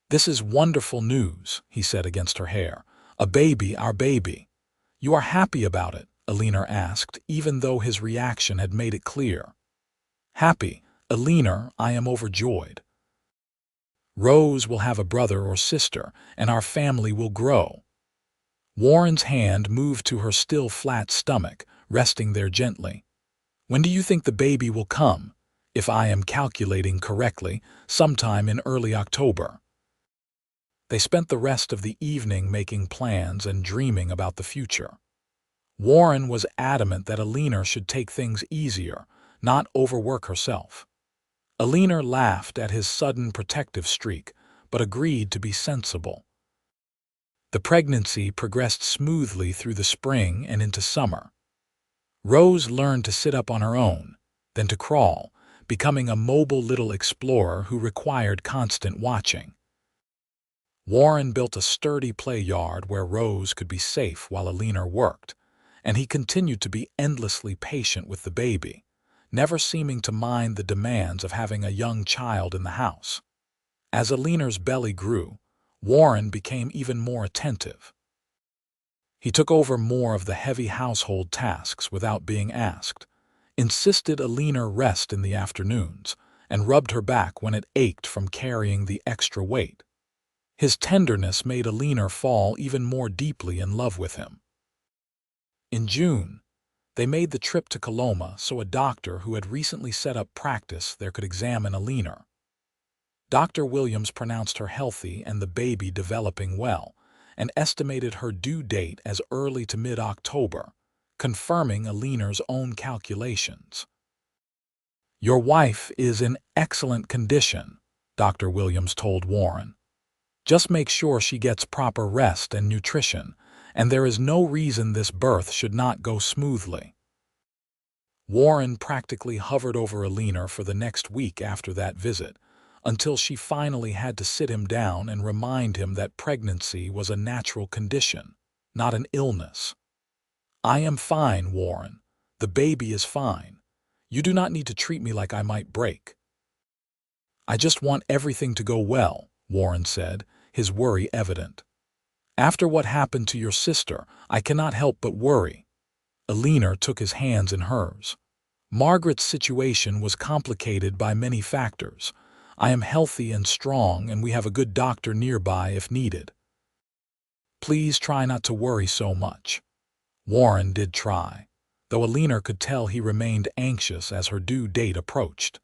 Speaker 1: "This is wonderful news," he said against her hair. "A baby, our baby." "You are happy about it?" Eleanor asked, even though his reaction had made it clear. "Happy, Eleanor, I am overjoyed. Rose will have a brother or sister, and our family will grow." Warren's hand moved to her still flat stomach, resting there gently. "When do you think the baby will come?" "If I am calculating correctly, sometime in early October." They spent the rest of the evening making plans and dreaming about the future. Warren was adamant that Eleanor should take things easier, not overwork herself. Eleanor laughed at his sudden protective streak, but agreed to be sensible. The pregnancy progressed smoothly through the spring and into summer. Rose learned to sit up on her own, then to crawl, becoming a mobile little explorer who required constant watching. Warren built a sturdy play yard where Rose could be safe while Eleanor worked, and he continued to be endlessly patient with the baby, never seeming to mind the demands of having a young child in the house. As Eleanor's belly grew, Warren became even more attentive. He took over more of the heavy household tasks without being asked, insisted Eleanor rest in the afternoons, and rubbed her back when it ached from carrying the extra weight. His tenderness made Eleanor fall even more deeply in love with him. In June, They made the trip to Coloma so a doctor who had recently set up practice there could examine Eleanor. Dr. Williams pronounced her healthy and the baby developing well, and estimated her due date as early to mid-October, confirming Eleanor's own calculations. "Your wife is in excellent condition," Dr. Williams told Warren. "Just make sure she gets proper rest and nutrition, and there is no reason this birth should not go smoothly." Warren practically hovered over Eleanor for the next week after that visit, until she finally had to sit him down and remind him that pregnancy was a natural condition, not an illness. "I am fine, Warren. The baby is fine. You do not need to treat me like I might break." "I just want everything to go well," Warren said, his worry evident. "After what happened to your sister, I cannot help but worry." Eleanor took his hands in hers. "Margaret's situation was complicated by many factors. I am healthy and strong, and we have a good doctor nearby if needed. Please try not to worry so much." Warren did try, though Eleanor could tell he remained anxious as her due date approached.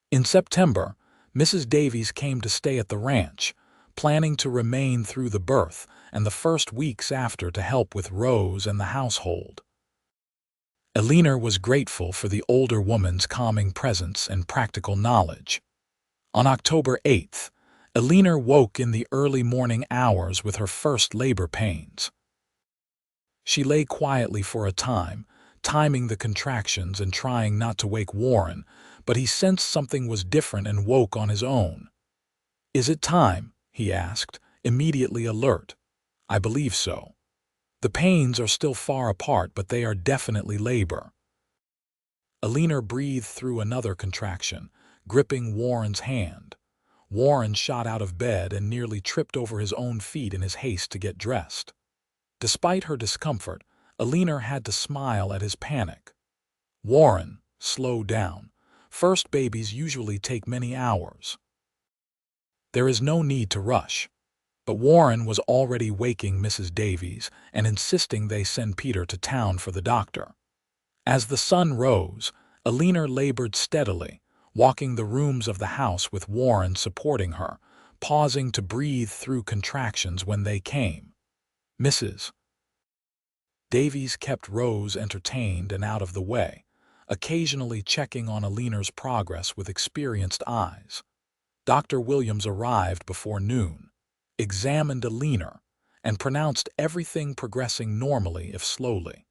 Speaker 1: In September, Mrs. Davies came to stay at the ranch, planning to remain through the birth and the first weeks after to help with Rose and the household. Eleanor was grateful for the older woman's calming presence and practical knowledge. On October 8th, Eleanor woke in the early morning hours with her first labor pains. She lay quietly for a time, timing the contractions and trying not to wake Warren, but he sensed something was different and woke on his own. "Is it time?" he asked, immediately alert. "I believe so. The pains are still far apart, but they are definitely labor." Eleanor breathed through another contraction, gripping Warren's hand. Warren shot out of bed and nearly tripped over his own feet in his haste to get dressed. Despite her discomfort, Eleanor had to smile at his panic. "Warren, slow down. First babies usually take many hours. There is no need to rush." But Warren was already waking Mrs. Davies and insisting they send Peter to town for the doctor. As the sun rose, Eleanor labored steadily, walking the rooms of the house with Warren supporting her, pausing to breathe through contractions when they came. Mrs. Davies kept Rose entertained and out of the way, occasionally checking on Eleanor's progress with experienced eyes. Dr. Williams arrived before noon, examined Eleanor, and pronounced everything progressing normally if slowly.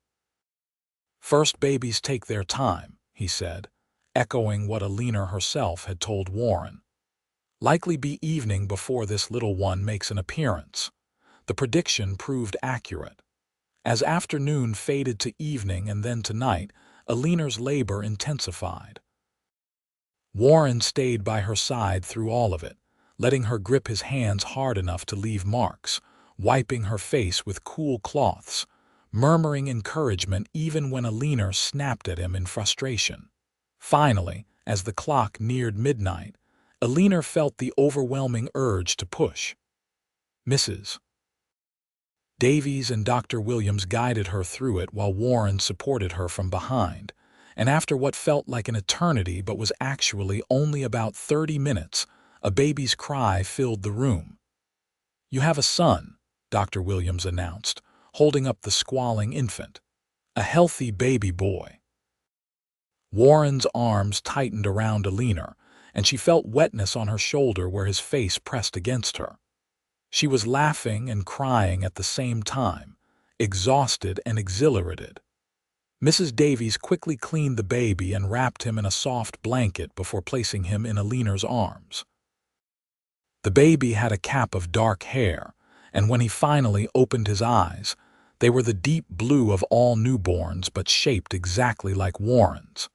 Speaker 1: "First babies take their time," he said, echoing what Eleanor herself had told Warren. "Likely be evening before this little one makes an appearance." The prediction proved accurate. As afternoon faded to evening and then to night, Eleanor's labor intensified. Warren stayed by her side through all of it, letting her grip his hands hard enough to leave marks, wiping her face with cool cloths, murmuring encouragement even when Eleanor snapped at him in frustration. Finally, as the clock neared midnight, Eleanor felt the overwhelming urge to push. Mrs. Davies and Dr. Williams guided her through it while Warren supported her from behind, and after what felt like an eternity but was actually only about 30 minutes, a baby's cry filled the room. "You have a son," Dr. Williams announced, holding up the squalling infant. "A healthy baby boy." Warren's arms tightened around Eleanor, and she felt wetness on her shoulder where his face pressed against her. She was laughing and crying at the same time, exhausted and exhilarated. Mrs. Davies quickly cleaned the baby and wrapped him in a soft blanket before placing him in Eleanor's arms. The baby had a cap of dark hair, and when he finally opened his eyes, they were the deep blue of all newborns but shaped exactly like Warren's.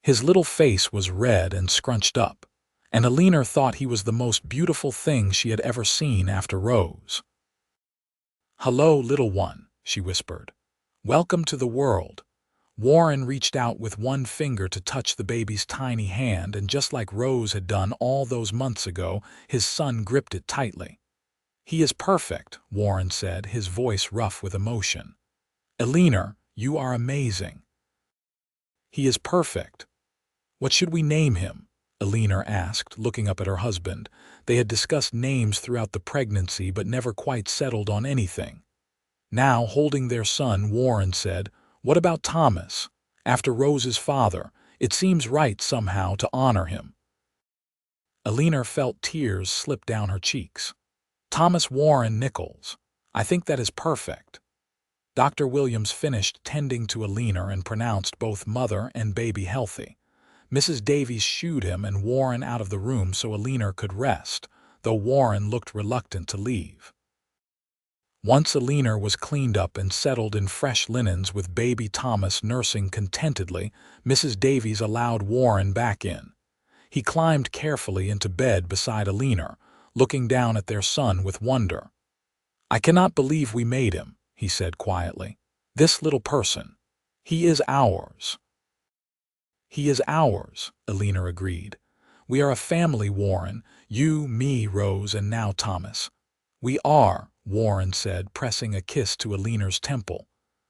Speaker 1: His little face was red and scrunched up, and Eleanor thought he was the most beautiful thing she had ever seen after Rose. "Hello, little one," she whispered. "Welcome to the world." Warren reached out with one finger to touch the baby's tiny hand, and just like Rose had done all those months ago, his son gripped it tightly. "He is perfect," Warren said, his voice rough with emotion. "Eleanor, you are amazing. He is perfect. What should we name him? Eleanor asked, looking up at her husband. They had discussed names throughout the pregnancy but never quite settled on anything. Now, holding their son, Warren said, "What about Thomas? After Rose's father, it seems right somehow to honor him." Eleanor felt tears slip down her cheeks. "Thomas Warren Nichols. I think that is perfect." Dr. Williams finished tending to Eleanor and pronounced both mother and baby healthy. Mrs. Davies shooed him and Warren out of the room so Eleanor could rest, though Warren looked reluctant to leave. Once Eleanor was cleaned up and settled in fresh linens with baby Thomas nursing contentedly, Mrs. Davies allowed Warren back in. He climbed carefully into bed beside Eleanor, looking down at their son with wonder. "I cannot believe we made him," he said quietly. "This little person. He is ours." "He is ours," Eleanor agreed. "We are a family, Warren. You, me, Rose, and now Thomas." "We are," Warren said, pressing a kiss to Eleanor's temple.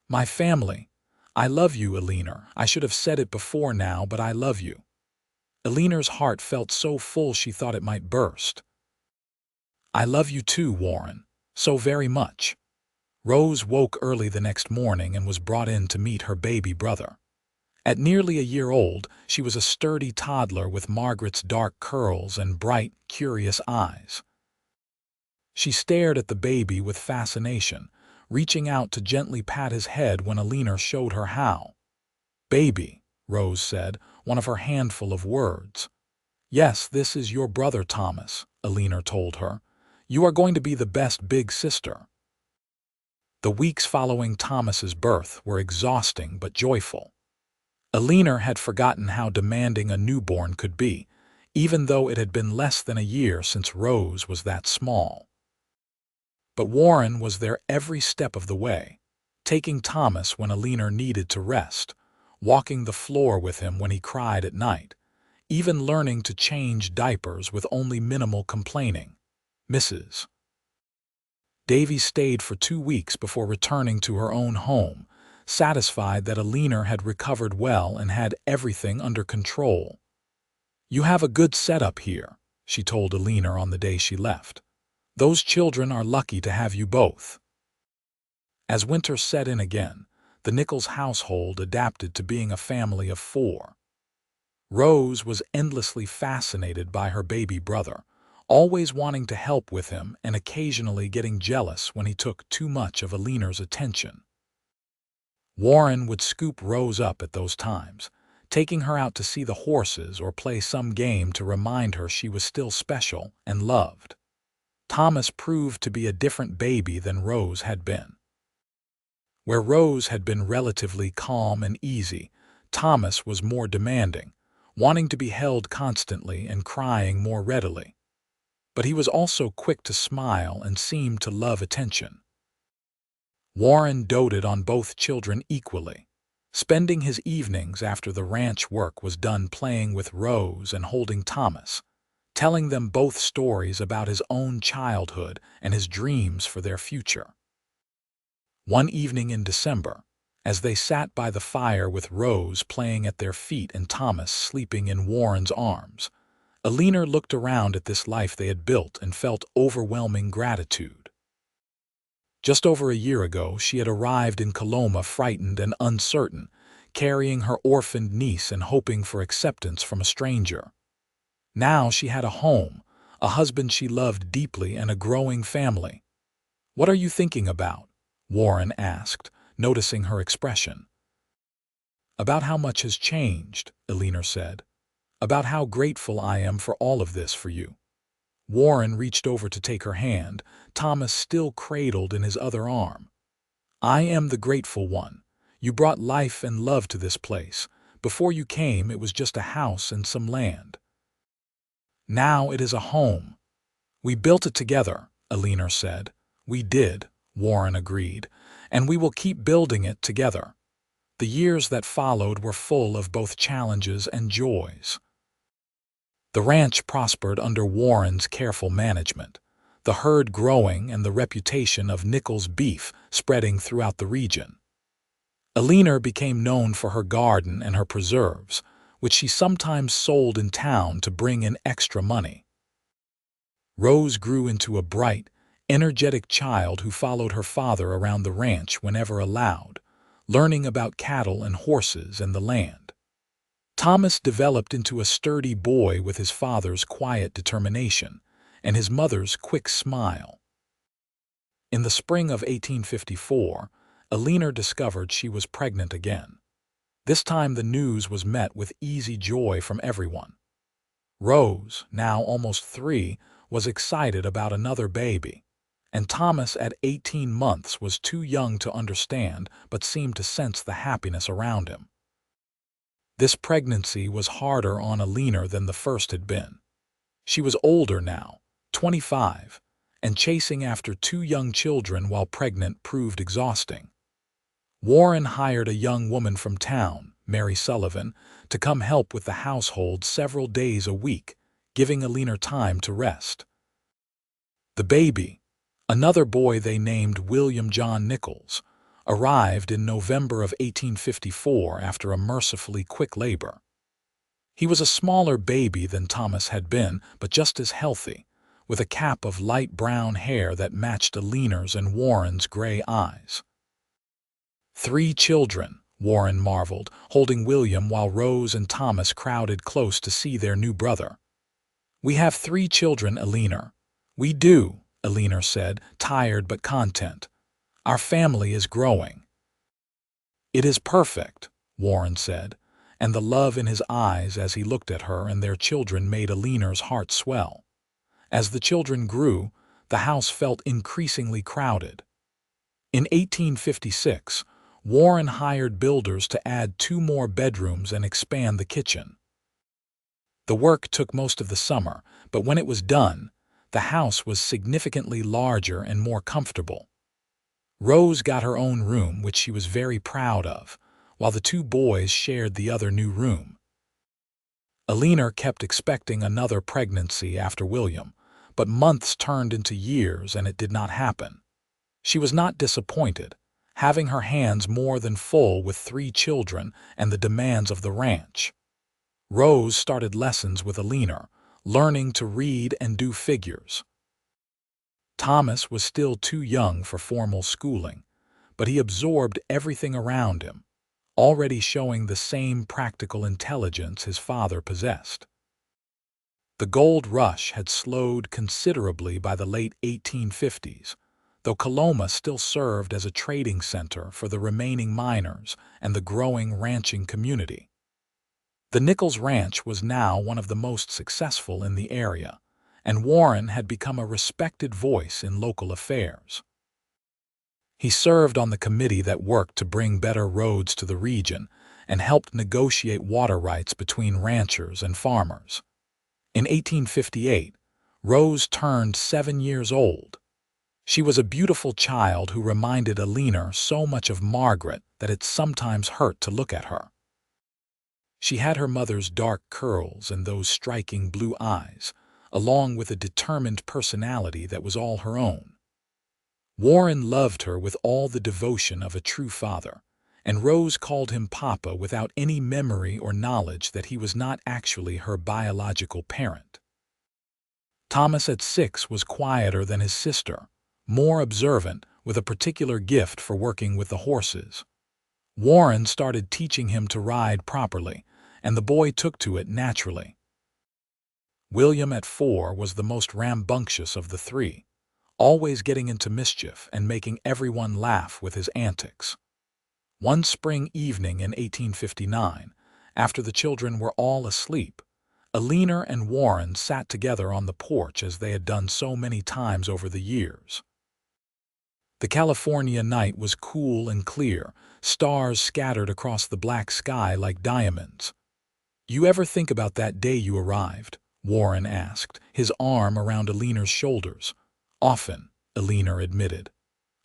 Speaker 1: "My family. I love you, Eleanor. I should have said it before now, but I love you." Eleanor's heart felt so full she thought it might burst. "I love you too, Warren. So very much." Rose woke early the next morning and was brought in to meet her baby brother. At nearly a year old, she was a sturdy toddler with Margaret's dark curls and bright, curious eyes. She stared at the baby with fascination, reaching out to gently pat his head when Eleanor showed her how. "Baby," Rose said, one of her handful of words. "Yes, this is your brother Thomas," Eleanor told her. "You are going to be the best big sister." The weeks following Thomas's birth were exhausting but joyful. Eleanor had forgotten how demanding a newborn could be, even though it had been less than a year since Rose was that small. But Warren was there every step of the way, taking Thomas when Eleanor needed to rest, walking the floor with him when he cried at night, even learning to change diapers with only minimal complaining. Mrs. Davies stayed for 2 weeks before returning to her own home, satisfied that Eleanor had recovered well and had everything under control. "You have a good setup here," she told Eleanor on the day she left. "Those children are lucky to have you both." As winter set in again, the Nichols household adapted to being a family of 4. Rose was endlessly fascinated by her baby brother, always wanting to help with him and occasionally getting jealous when he took too much of Eleanor's attention. Warren would scoop Rose up at those times, taking her out to see the horses or play some game to remind her she was still special and loved. Thomas proved to be a different baby than Rose had been. Where Rose had been relatively calm and easy, Thomas was more demanding, wanting to be held constantly and crying more readily. But he was also quick to smile and seemed to love attention. Warren doted on both children equally, spending his evenings after the ranch work was done playing with Rose and holding Thomas, telling them both stories about his own childhood and his dreams for their future. One evening in December, as they sat by the fire with Rose playing at their feet and Thomas sleeping in Warren's arms, Eleanor looked around at this life they had built and felt overwhelming gratitude. Just over a year ago, she had arrived in Coloma frightened and uncertain, carrying her orphaned niece and hoping for acceptance from a stranger. Now she had a home, a husband she loved deeply, and a growing family. "What are you thinking about?" Warren asked, noticing her expression. "About how much has changed," Eleanor said. "About how grateful I am for all of this for you." Warren reached over to take her hand, Thomas still cradled in his other arm. "I am the grateful one. You brought life and love to this place. Before you came, it was just a house and some land. Now it is a home." "We built it together," Eleanor said. "We did," Warren agreed, "and we will keep building it together." The years that followed were full of both challenges and joys. The ranch prospered under Warren's careful management, the herd growing and the reputation of Nichols beef spreading throughout the region. Eleanor became known for her garden and her preserves, which she sometimes sold in town to bring in extra money. Rose grew into a bright, energetic child who followed her father around the ranch whenever allowed, learning about cattle and horses and the land. Thomas developed into a sturdy boy with his father's quiet determination and his mother's quick smile. In the spring of 1854, Eleanor discovered she was pregnant again. This time the news was met with easy joy from everyone. Rose, now almost 3, was excited about another baby, and Thomas at 18 months was too young to understand but seemed to sense the happiness around him. This pregnancy was harder on Eleanor than the first had been. She was older now, 25, and chasing after 2 young children while pregnant proved exhausting. Warren hired a young woman from town, Mary Sullivan, to come help with the household several days a week, giving Eleanor time to rest. The baby, another boy they named William John Nichols, arrived in November of 1854 after a mercifully quick labor. He was a smaller baby than Thomas had been, but just as healthy, with a cap of light brown hair that matched Eleanor's and Warren's gray eyes. 3 children, Warren marveled, holding William while Rose and Thomas crowded close to see their new brother. "We have 3 children, Eleanor." "We do," Eleanor said, tired but content. "Our family is growing." "It is perfect," Warren said, and the love in his eyes as he looked at her and their children made Eleanor's heart swell. As the children grew, the house felt increasingly crowded. In 1856, Warren hired builders to add 2 more bedrooms and expand the kitchen. The work took most of the summer, but when it was done, the house was significantly larger and more comfortable. Rose got her own room, which she was very proud of, while the 2 boys shared the other new room. Eleanor kept expecting another pregnancy after William, but months turned into years and it did not happen. She was not disappointed, having her hands more than full with 3 children and the demands of the ranch. Rose started lessons with Eleanor, learning to read and do figures. Thomas was still too young for formal schooling, but he absorbed everything around him, already showing the same practical intelligence his father possessed. The gold rush had slowed considerably by the late 1850s, though Coloma still served as a trading center for the remaining miners and the growing ranching community. The Nichols Ranch was now one of the most successful in the area, and Warren had become a respected voice in local affairs. He served on the committee that worked to bring better roads to the region and helped negotiate water rights between ranchers and farmers. In 1858, Rose turned 7 years old. She was a beautiful child who reminded Eleanor so much of Margaret that it sometimes hurt to look at her. She had her mother's dark curls and those striking blue eyes, along with a determined personality that was all her own. Warren loved her with all the devotion of a true father, and Rose called him Papa without any memory or knowledge that he was not actually her biological parent. Thomas at 6 was quieter than his sister, more observant, with a particular gift for working with the horses. Warren started teaching him to ride properly, and the boy took to it naturally. William at 4 was the most rambunctious of the 3, always getting into mischief and making everyone laugh with his antics. One spring evening in 1859, after the children were all asleep, Eleanor and Warren sat together on the porch as they had done so many times over the years. The California night was cool and clear, stars scattered across the black sky like diamonds. "You ever think about that day you arrived?" Warren asked, his arm around Eleanor's shoulders. "Often," Eleanor admitted.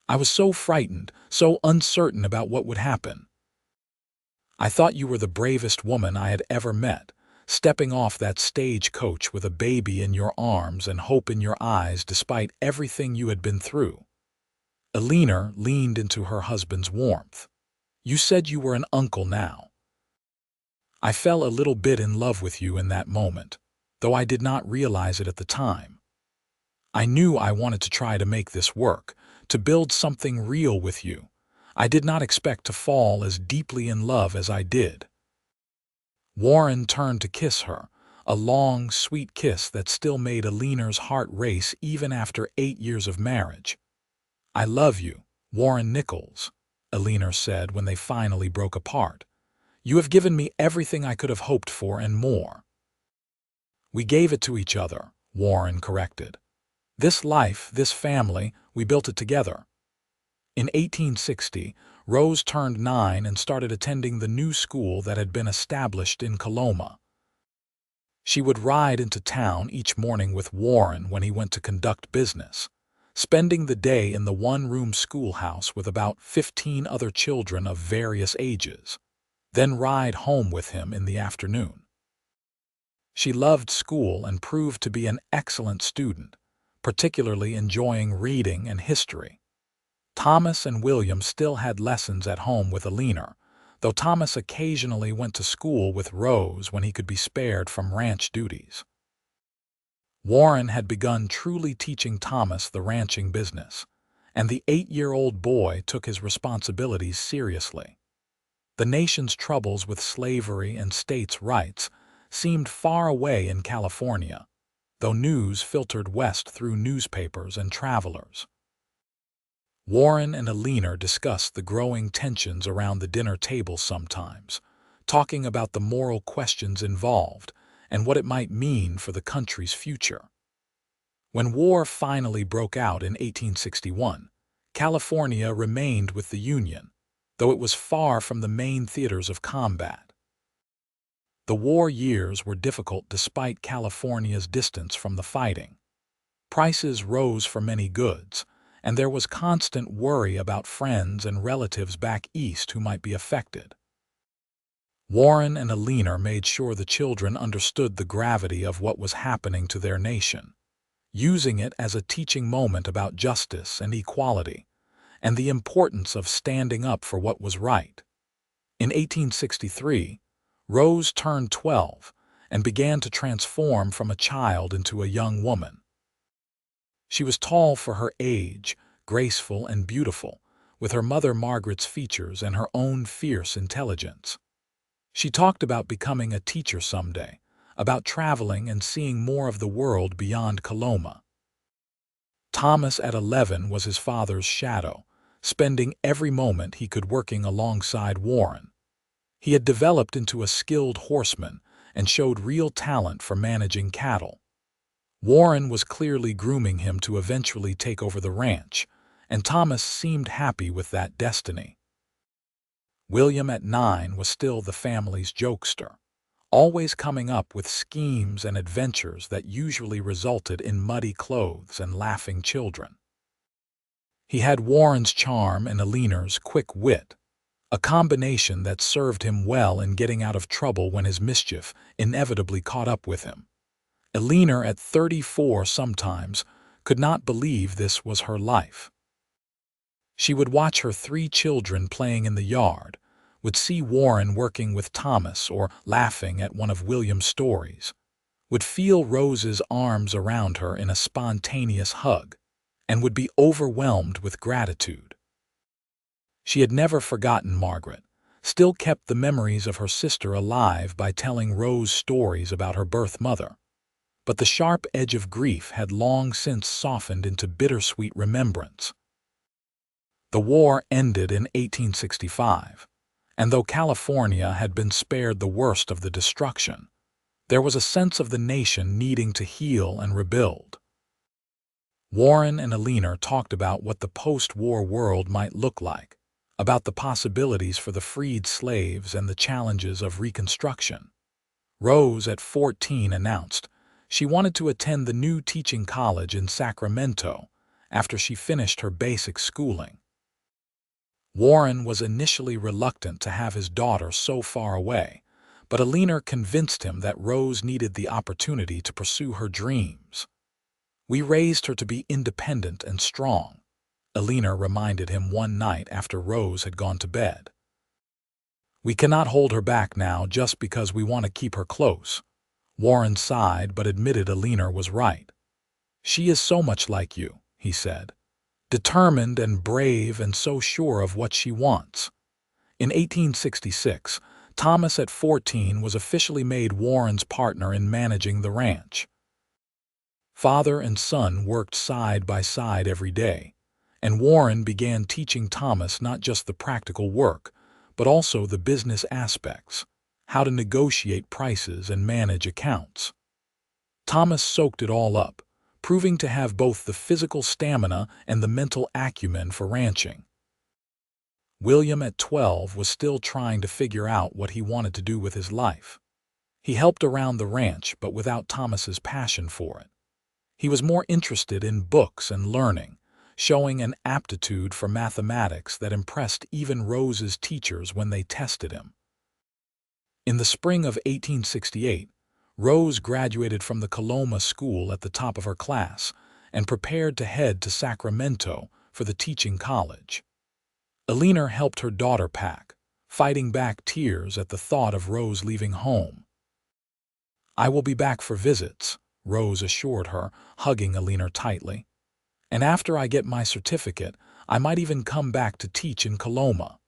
Speaker 1: "I was so frightened, so uncertain about what would happen. I thought you were the bravest woman I had ever met, stepping off that stagecoach with a baby in your arms and hope in your eyes despite everything you had been through." Eleanor leaned into her husband's warmth. You said you were an uncle now. I fell a little bit in love with you in that moment, though I did not realize it at the time. I knew I wanted to try to make this work, to build something real with you. I did not expect to fall as deeply in love as I did." Warren turned to kiss her, a long, sweet kiss that still made Eleanor's heart race even after 8 years of marriage. "I love you, Warren Nichols," Eleanor said when they finally broke apart. "You have given me everything I could have hoped for and more." "We gave it to each other," Warren corrected. "This life, this family, we built it together." In 1860, Rose turned 9 and started attending the new school that had been established in Coloma. She would ride into town each morning with Warren when he went to conduct business, spending the day in the one-room schoolhouse with about 15 other children of various ages, then ride home with him in the afternoon. She loved school and proved to be an excellent student, particularly enjoying reading and history. Thomas and William still had lessons at home with Eleanor, though Thomas occasionally went to school with Rose when he could be spared from ranch duties. Warren had begun truly teaching Thomas the ranching business, and the 8-year-old boy took his responsibilities seriously. The nation's troubles with slavery and states' rights seemed far away in California, though news filtered west through newspapers and travelers. Warren and Eleanor discussed the growing tensions around the dinner table sometimes, talking about the moral questions involved and what it might mean for the country's future. When war finally broke out in 1861, California remained with the Union, though it was far from the main theaters of combat. The war years were difficult despite California's distance from the fighting. Prices rose for many goods, and there was constant worry about friends and relatives back east who might be affected. Warren and Eleanor made sure the children understood the gravity of what was happening to their nation, using it as a teaching moment about justice and equality, and the importance of standing up for what was right. In 1863, Rose turned 12 and began to transform from a child into a young woman. She was tall for her age, graceful and beautiful, with her mother Margaret's features and her own fierce intelligence. She talked about becoming a teacher someday, about traveling and seeing more of the world beyond Coloma. Thomas at 11 was his father's shadow, spending every moment he could working alongside Warren. He had developed into a skilled horseman and showed real talent for managing cattle. Warren was clearly grooming him to eventually take over the ranch, and Thomas seemed happy with that destiny. William at 9 was still the family's jokester, always coming up with schemes and adventures that usually resulted in muddy clothes and laughing children. He had Warren's charm and Eleanor's quick wit, a combination that served him well in getting out of trouble when his mischief inevitably caught up with him. Eleanor at 34 sometimes could not believe this was her life. She would watch her 3 children playing in the yard, would see Warren working with Thomas or laughing at one of William's stories, would feel Rose's arms around her in a spontaneous hug, and would be overwhelmed with gratitude. She had never forgotten Margaret, still kept the memories of her sister alive by telling Rose stories about her birth mother. But the sharp edge of grief had long since softened into bittersweet remembrance. The war ended in 1865, and though California had been spared the worst of the destruction, there was a sense of the nation needing to heal and rebuild. Warren and Eleanor talked about what the post-war world might look like, about the possibilities for the freed slaves and the challenges of Reconstruction. Rose, at 14, announced she wanted to attend the new teaching college in Sacramento after she finished her basic schooling. Warren was initially reluctant to have his daughter so far away, but Eleanor convinced him that Rose needed the opportunity to pursue her dreams. "We raised her to be independent and strong," Eleanor reminded him one night after Rose had gone to bed. We cannot hold her back now just because we want to keep her close. Warren sighed but admitted Eleanor was right. She is so much like you, he said. Determined and brave and so sure of what she wants. In 1866, Thomas at 14 was officially made Warren's partner in managing the ranch. Father and son worked side by side every day, and Warren began teaching Thomas not just the practical work, but also the business aspects, how to negotiate prices and manage accounts. Thomas soaked it all up, proving to have both the physical stamina and the mental acumen for ranching. William at 12 was still trying to figure out what he wanted to do with his life. He helped around the ranch, but without Thomas's passion for it. He was more interested in books and learning, showing an aptitude for mathematics that impressed even Rose's teachers when they tested him. In the spring of 1868, Rose graduated from the Coloma school at the top of her class and prepared to head to Sacramento for the teaching college. Eleanor helped her daughter pack, fighting back tears at the thought of Rose leaving home. "I will be back for visits," Rose assured her, hugging Eleanor tightly. "And after I get my certificate, I might even come back to teach in Coloma."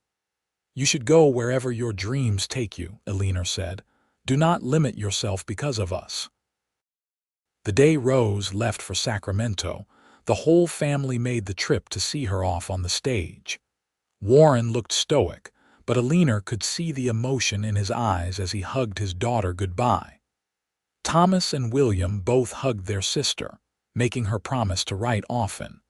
Speaker 1: "You should go wherever your dreams take you," Eleanor said. "Do not limit yourself because of us." The day Rose left for Sacramento, the whole family made the trip to see her off on the stage. Warren looked stoic, but Eleanor could see the emotion in his eyes as he hugged his daughter goodbye. Thomas and William both hugged their sister, making her promise to write often.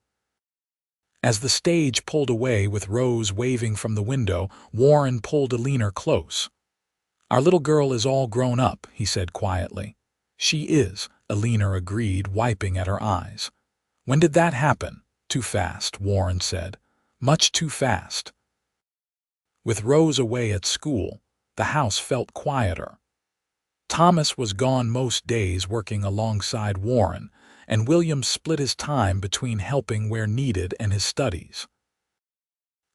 Speaker 1: As the stage pulled away with Rose waving from the window, Warren pulled Eleanor close. "Our little girl is all grown up," he said quietly. "She is," Eleanor agreed, wiping at her eyes. "When did that happen?" "Too fast," Warren said. "Much too fast." With Rose away at school, the house felt quieter. Thomas was gone most days working alongside Warren, and William split his time between helping where needed and his studies.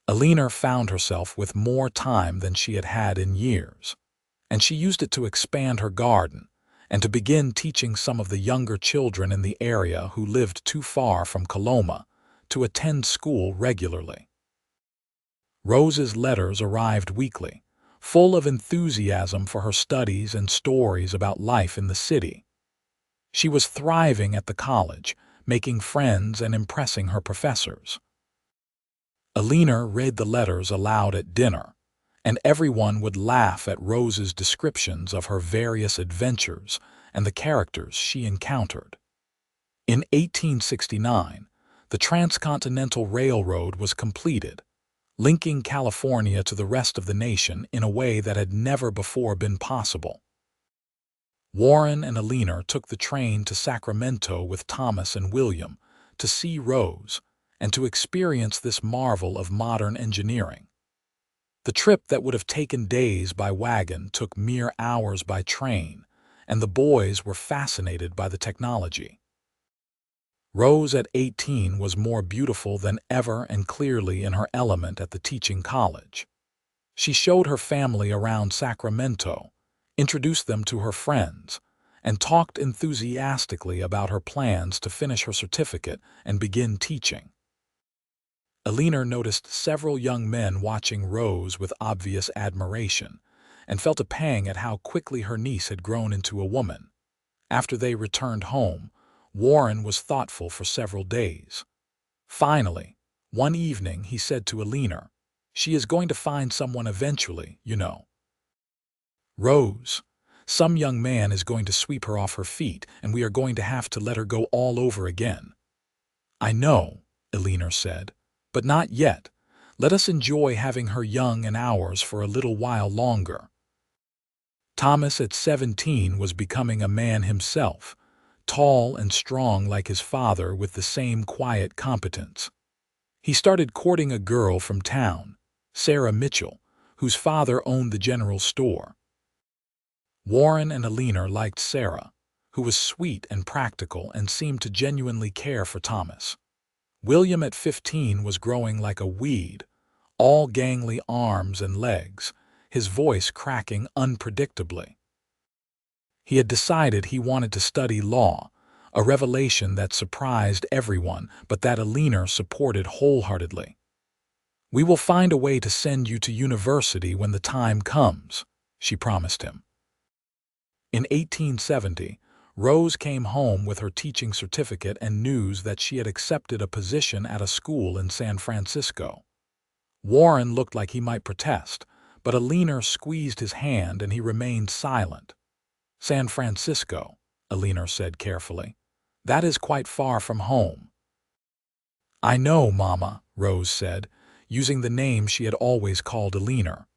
Speaker 1: Eleanor found herself with more time than she had had in years, and she used it to expand her garden and to begin teaching some of the younger children in the area who lived too far from Coloma to attend school regularly. Rose's letters arrived weekly, full of enthusiasm for her studies and stories about life in the city. She was thriving at the college, making friends and impressing her professors. Eleanor read the letters aloud at dinner, and everyone would laugh at Rose's descriptions of her various adventures and the characters she encountered. In 1869, the Transcontinental Railroad was completed, linking California to the rest of the nation in a way that had never before been possible. Warren and Eleanor took the train to Sacramento with Thomas and William to see Rose and to experience this marvel of modern engineering. The trip that would have taken days by wagon took mere hours by train, and the boys were fascinated by the technology. Rose at 18 was more beautiful than ever and clearly in her element at the teaching college. She showed her family around Sacramento, introduced them to her friends, and talked enthusiastically about her plans to finish her certificate and begin teaching. Eleanor noticed several young men watching Rose with obvious admiration and felt a pang at how quickly her niece had grown into a woman. After they returned home, Warren was thoughtful for several days. Finally, one evening he said to Eleanor, "She is going to find someone eventually, you know. Rose, some young man is going to sweep her off her feet, and we are going to have to let her go all over again." "I know," Eleanor said, "but not yet. Let us enjoy having her young and ours for a little while longer." Thomas at 17 was becoming a man himself, tall and strong like his father with the same quiet competence. He started courting a girl from town, Sarah Mitchell, whose father owned the general store. Warren and Eleanor liked Sarah, who was sweet and practical and seemed to genuinely care for Thomas. William at 15 was growing like a weed, all gangly arms and legs, his voice cracking unpredictably. He had decided he wanted to study law, a revelation that surprised everyone, but that Eleanor supported wholeheartedly. "We will find a way to send you to university when the time comes," she promised him. In 1870, Rose came home with her teaching certificate and news that she had accepted a position at a school in San Francisco. Warren looked like he might protest, but Eleanor squeezed his hand and he remained silent. "San Francisco," Eleanor said carefully. "That is quite far from home." "I know, Mama," Rose said, using the name she had always called Eleanor.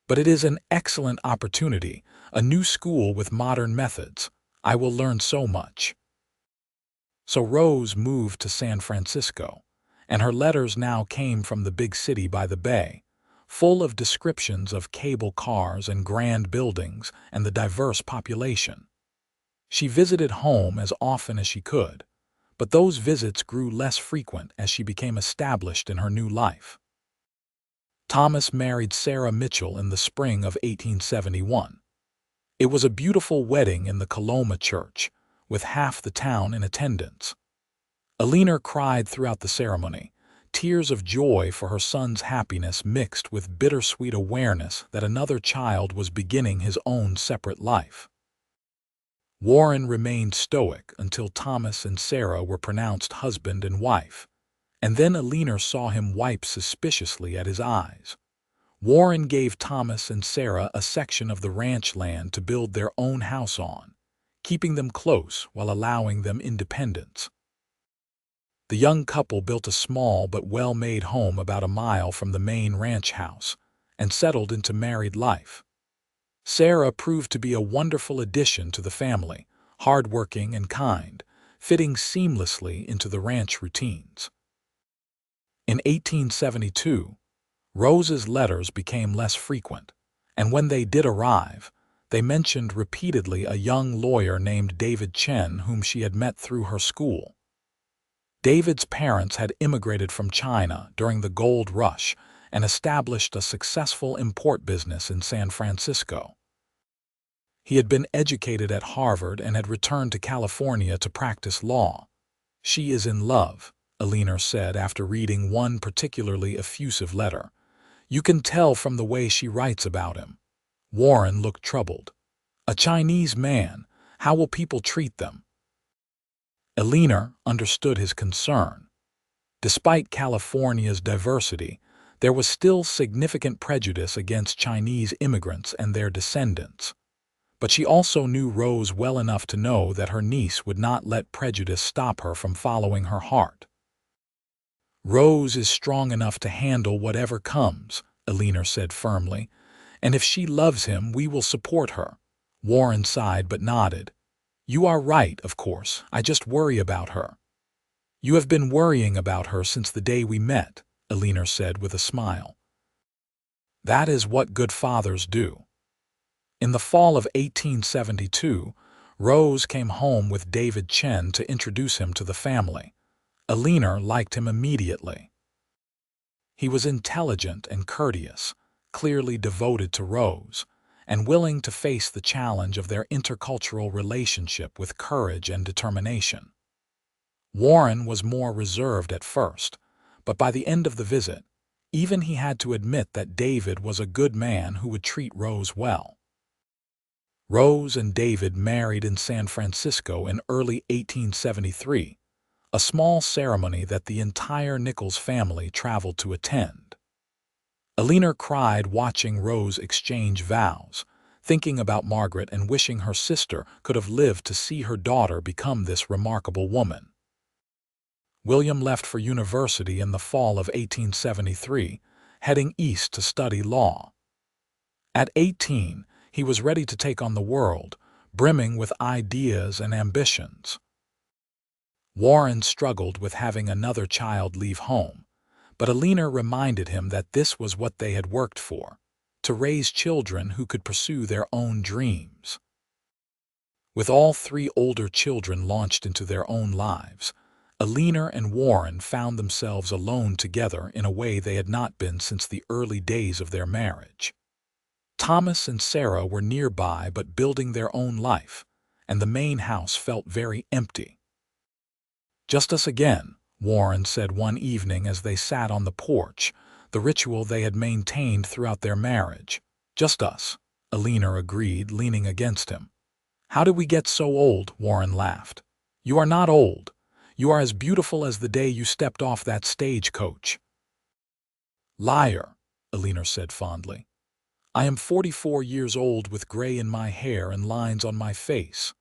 Speaker 1: "But it is an excellent opportunity, a new school with modern methods. I will learn so much." So Rose moved to San Francisco, and her letters now came from the big city by the bay, full of descriptions of cable cars and grand buildings and the diverse population. She visited home as often as she could, but those visits grew less frequent as she became established in her new life. Thomas married Sarah Mitchell in the spring of 1871. It was a beautiful wedding in the Coloma church, with half the town in attendance. Eleanor cried throughout the ceremony, tears of joy for her son's happiness mixed with bittersweet awareness that another child was beginning his own separate life. Warren remained stoic until Thomas and Sarah were pronounced husband and wife, and then Eleanor saw him wipe suspiciously at his eyes. Warren gave Thomas and Sarah a section of the ranch land to build their own house on, keeping them close while allowing them independence. The young couple built a small but well-made home about a mile from the main ranch house and settled into married life. Sarah proved to be a wonderful addition to the family, hardworking and kind, fitting seamlessly into the ranch routines. In 1872, Rose's letters became less frequent, and when they did arrive, they mentioned repeatedly a young lawyer named David Chen whom she had met through her school. David's parents had immigrated from China during the gold rush and established a successful import business in San Francisco. He had been educated at Harvard and had returned to California to practice law. "She is in love," Eleanor said after reading one particularly effusive letter. "You can tell from the way she writes about him." Warren looked troubled. "A Chinese man, how will people treat them?" Eleanor understood his concern. Despite California's diversity, there was still significant prejudice against Chinese immigrants and their descendants. But she also knew Rose well enough to know that her niece would not let prejudice stop her from following her heart. "Rose is strong enough to handle whatever comes," Eleanor said firmly, "and if she loves him, we will support her." Warren sighed but nodded. "You are right, of course. I just worry about her." "You have been worrying about her since the day we met," Eleanor said with a smile. "That is what good fathers do." In the fall of 1872, Rose came home with David Chen to introduce him to the family. Eleanor liked him immediately. He was intelligent and courteous, clearly devoted to Rose, and willing to face the challenge of their intercultural relationship with courage and determination. Warren was more reserved at first, but by the end of the visit, even he had to admit that David was a good man who would treat Rose well. Rose and David married in San Francisco in early 1873, a small ceremony that the entire Nichols family traveled to attend. Eleanor cried watching Rose exchange vows, thinking about Margaret and wishing her sister could have lived to see her daughter become this remarkable woman. William left for university in the fall of 1873, heading east to study law. At 18, he was ready to take on the world, brimming with ideas and ambitions. Warren struggled with having another child leave home, but Eleanor reminded him that this was what they had worked for, to raise children who could pursue their own dreams. With all three older children launched into their own lives, Eleanor and Warren found themselves alone together in a way they had not been since the early days of their marriage. Thomas and Sarah were nearby but building their own life, and the main house felt very empty. "Just us again," Warren said one evening as they sat on the porch, the ritual they had maintained throughout their marriage. "Just us," Eleanor agreed, leaning against him. "How did we get so old?" Warren laughed. "You are not old. You are as beautiful as the day you stepped off that stagecoach." "Liar," Eleanor said fondly. "I am 44 years old with gray in my hair and lines on my face.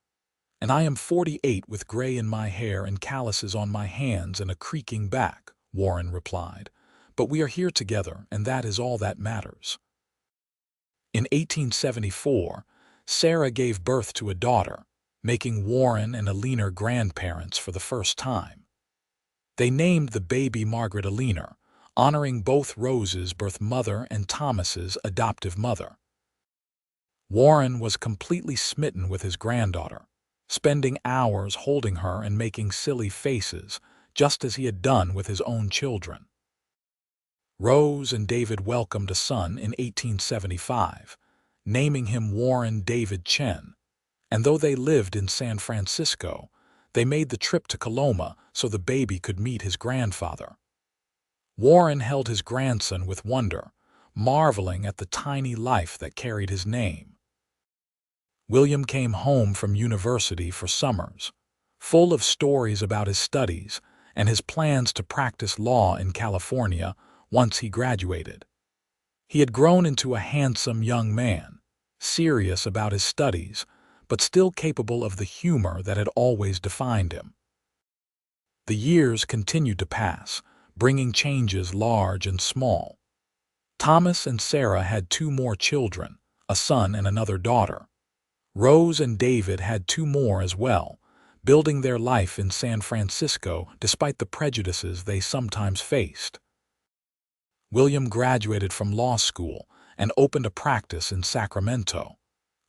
Speaker 1: And I am 48 with gray in my hair and calluses on my hands and a creaking back," Warren replied. "But we are here together, and that is all that matters." In 1874, Sarah gave birth to a daughter, making Warren and Eleanor grandparents for the first time. They named the baby Margaret Eleanor, honoring both Rose's birth mother and Thomas's adoptive mother. Warren was completely smitten with his granddaughter, spending hours holding her and making silly faces, just as he had done with his own children. Rose and David welcomed a son in 1875, naming him Warren David Chen, and though they lived in San Francisco, they made the trip to Coloma so the baby could meet his grandfather. Warren held his grandson with wonder, marveling at the tiny life that carried his name. William came home from university for summers, full of stories about his studies and his plans to practice law in California once he graduated. He had grown into a handsome young man, serious about his studies, but still capable of the humor that had always defined him. The years continued to pass, bringing changes large and small. Thomas and Sarah had 2 more children, a son and another daughter. Rose and David had 2 more as well, building their life in San Francisco despite the prejudices they sometimes faced. William graduated from law school and opened a practice in Sacramento,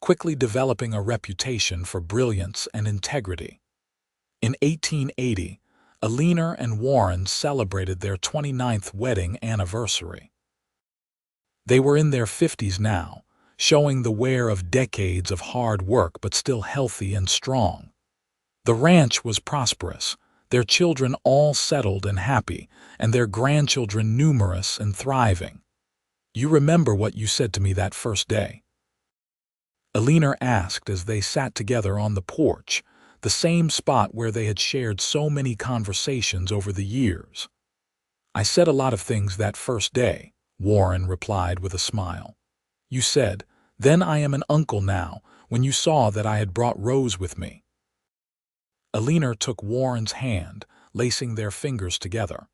Speaker 1: quickly developing a reputation for brilliance and integrity. In 1880, Eleanor and Warren celebrated their 29th wedding anniversary. They were in their 50s now, showing the wear of decades of hard work but still healthy and strong. The ranch was prosperous, their children all settled and happy, and their grandchildren numerous and thriving. "You remember what you said to me that first day?" Eleanor asked as they sat together on the porch, the same spot where they had shared so many conversations over the years. "I said a lot of things that first day," Warren replied with a smile. "You said, 'Then I am an uncle now,' when you saw that I had brought Rose with me." Eleanor took Warren's hand, lacing their fingers together.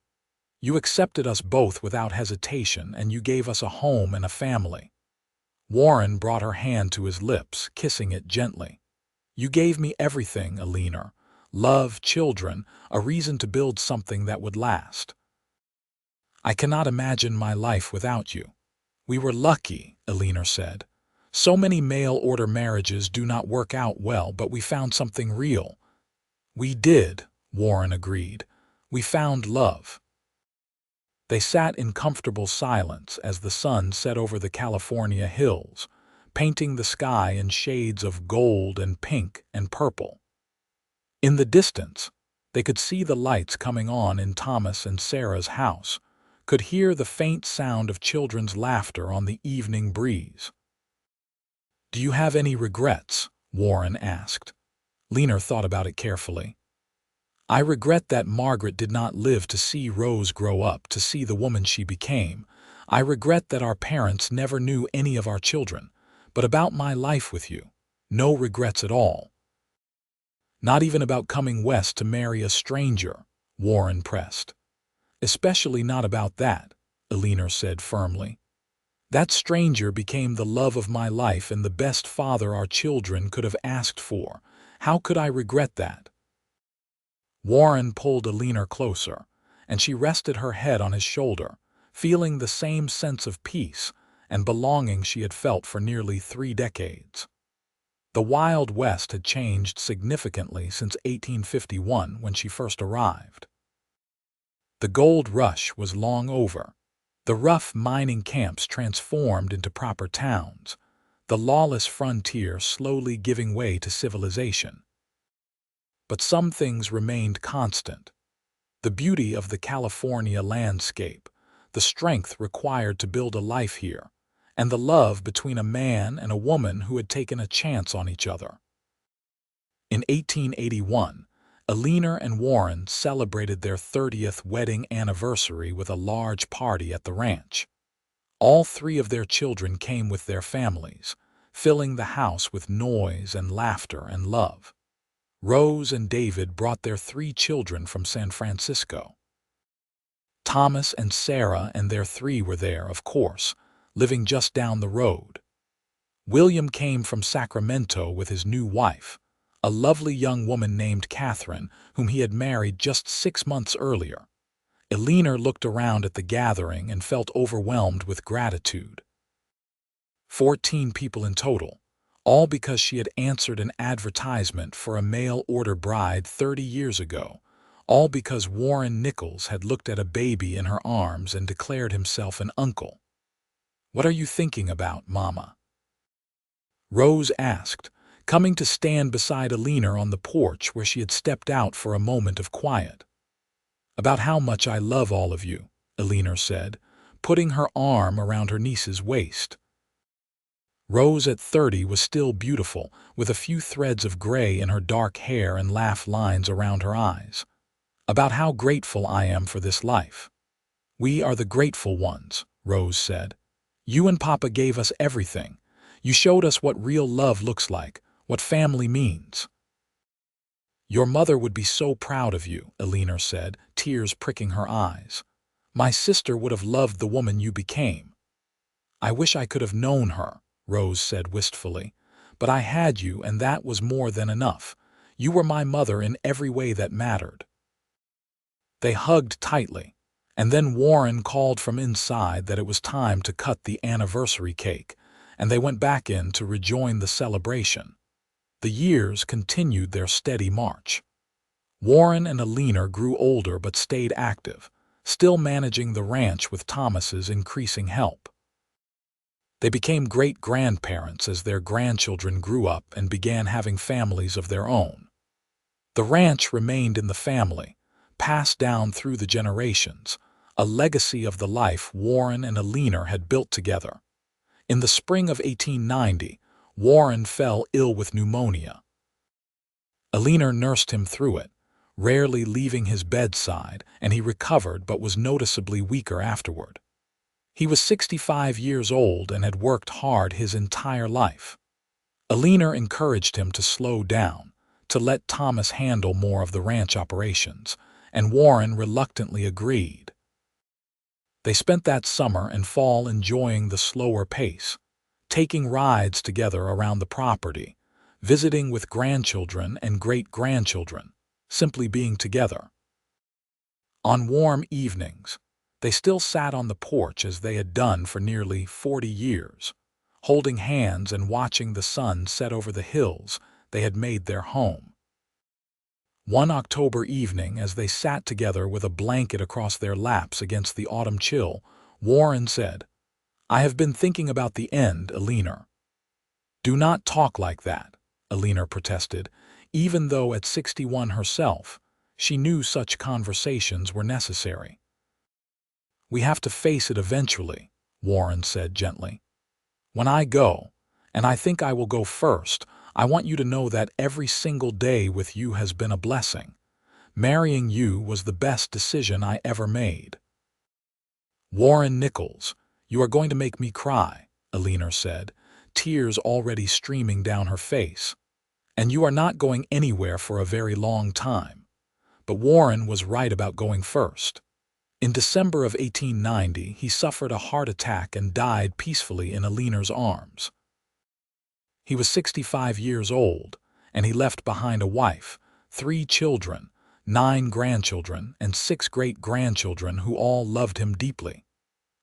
Speaker 1: "You accepted us both without hesitation, and you gave us a home and a family." Warren brought her hand to his lips, kissing it gently. "You gave me everything, Eleanor. Love, children, a reason to build something that would last. I cannot imagine my life without you." "We were lucky," Eleanor said. "So many mail-order marriages do not work out well, but we found something real." "We did," Warren agreed. "We found love." They sat in comfortable silence as the sun set over the California hills, painting the sky in shades of gold and pink and purple. In the distance, they could see the lights coming on in Thomas and Sarah's house, could hear the faint sound of children's laughter on the evening breeze. "Do you have any regrets?" Warren asked. Eleanor thought about it carefully. "I regret that Margaret did not live to see Rose grow up, to see the woman she became. I regret that our parents never knew any of our children. But about my life with you, no regrets at all." "Not even about coming west to marry a stranger?" Warren pressed. "Especially not about that," Eleanor said firmly. "That stranger became the love of my life and the best father our children could have asked for. How could I regret that?" Warren pulled Eleanor closer, and she rested her head on his shoulder, feeling the same sense of peace and belonging she had felt for nearly 3 decades. The Wild West had changed significantly since 1851 when she first arrived. The gold rush was long over, the rough mining camps transformed into proper towns, the lawless frontier slowly giving way to civilization. But some things remained constant. The beauty of the California landscape, the strength required to build a life here, and the love between a man and a woman who had taken a chance on each other. In 1881, Eleanor and Warren celebrated their 30th wedding anniversary with a large party at the ranch. All three of their children came with their families, filling the house with noise and laughter and love. Rose and David brought their 3 children from San Francisco. Thomas and Sarah and their 3 were there, of course, living just down the road. William came from Sacramento with his new wife, a lovely young woman named Catherine, whom he had married just 6 months earlier. Eleanor looked around at the gathering and felt overwhelmed with gratitude. 14 people in total, all because she had answered an advertisement for a mail-order bride 30 years ago, all because Warren Nichols had looked at a baby in her arms and declared himself an uncle. "What are you thinking about, Mama?" Rose asked, coming to stand beside Eleanor on the porch where she had stepped out for a moment of quiet. "About how much I love all of you," Eleanor said, putting her arm around her niece's waist. Rose at 30 was still beautiful, with a few threads of gray in her dark hair and laugh lines around her eyes. "About how grateful I am for this life." "We are the grateful ones," Rose said. "You and Papa gave us everything. You showed us what real love looks like, what family means." "Your mother would be so proud of you," Eleanor said, tears pricking her eyes. "My sister would have loved the woman you became." "I wish I could have known her," Rose said wistfully. "But I had you, and that was more than enough. You were my mother in every way that mattered." They hugged tightly, and then Warren called from inside that it was time to cut the anniversary cake, and they went back in to rejoin the celebration. The years continued their steady march. Warren and Eleanor grew older but stayed active, still managing the ranch with Thomas's increasing help. They became great-grandparents as their grandchildren grew up and began having families of their own. The ranch remained in the family, passed down through the generations, a legacy of the life Warren and Eleanor had built together. In the spring of 1890, Warren fell ill with pneumonia. Eleanor nursed him through it, rarely leaving his bedside, and he recovered but was noticeably weaker afterward. He was 65 years old and had worked hard his entire life. Eleanor encouraged him to slow down, to let Thomas handle more of the ranch operations, and Warren reluctantly agreed. They spent that summer and fall enjoying the slower pace, taking rides together around the property, visiting with grandchildren and great-grandchildren, simply being together. On warm evenings, they still sat on the porch as they had done for nearly 40 years, holding hands and watching the sun set over the hills they had made their home. One October evening, as they sat together with a blanket across their laps against the autumn chill, Warren said, "I have been thinking about the end, Eleanor." "Do not talk like that," Eleanor protested, even though at 61 herself, she knew such conversations were necessary. "We have to face it eventually," Warren said gently. "When I go, and I think I will go first, I want you to know that every single day with you has been a blessing. Marrying you was the best decision I ever made." "Warren Nichols, you are going to make me cry," Eleanor said, tears already streaming down her face. "And you are not going anywhere for a very long time." But Warren was right about going first. In December of 1890, he suffered a heart attack and died peacefully in Eleanor's arms. He was 65 years old, and he left behind a wife, 3 children, 9 grandchildren, and 6 great-grandchildren who all loved him deeply.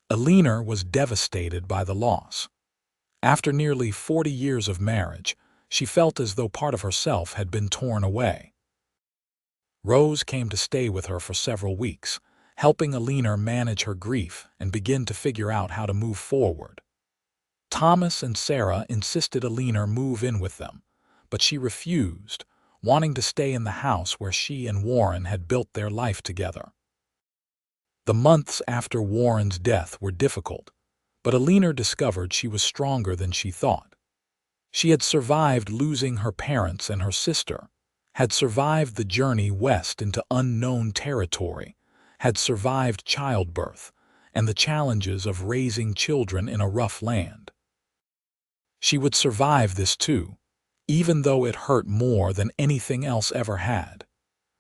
Speaker 1: Eleanor was devastated by the loss. After nearly 40 years of marriage, she felt as though part of herself had been torn away. Rose came to stay with her for several weeks, helping Eleanor manage her grief and begin to figure out how to move forward. Thomas and Sarah insisted Eleanor move in with them, but she refused, wanting to stay in the house where she and Warren had built their life together. The months after Warren's death were difficult, but Eleanor discovered she was stronger than she thought. She had survived losing her parents and her sister, had survived the journey west into unknown territory, had survived childbirth and the challenges of raising children in a rough land. She would survive this too, even though it hurt more than anything else ever had.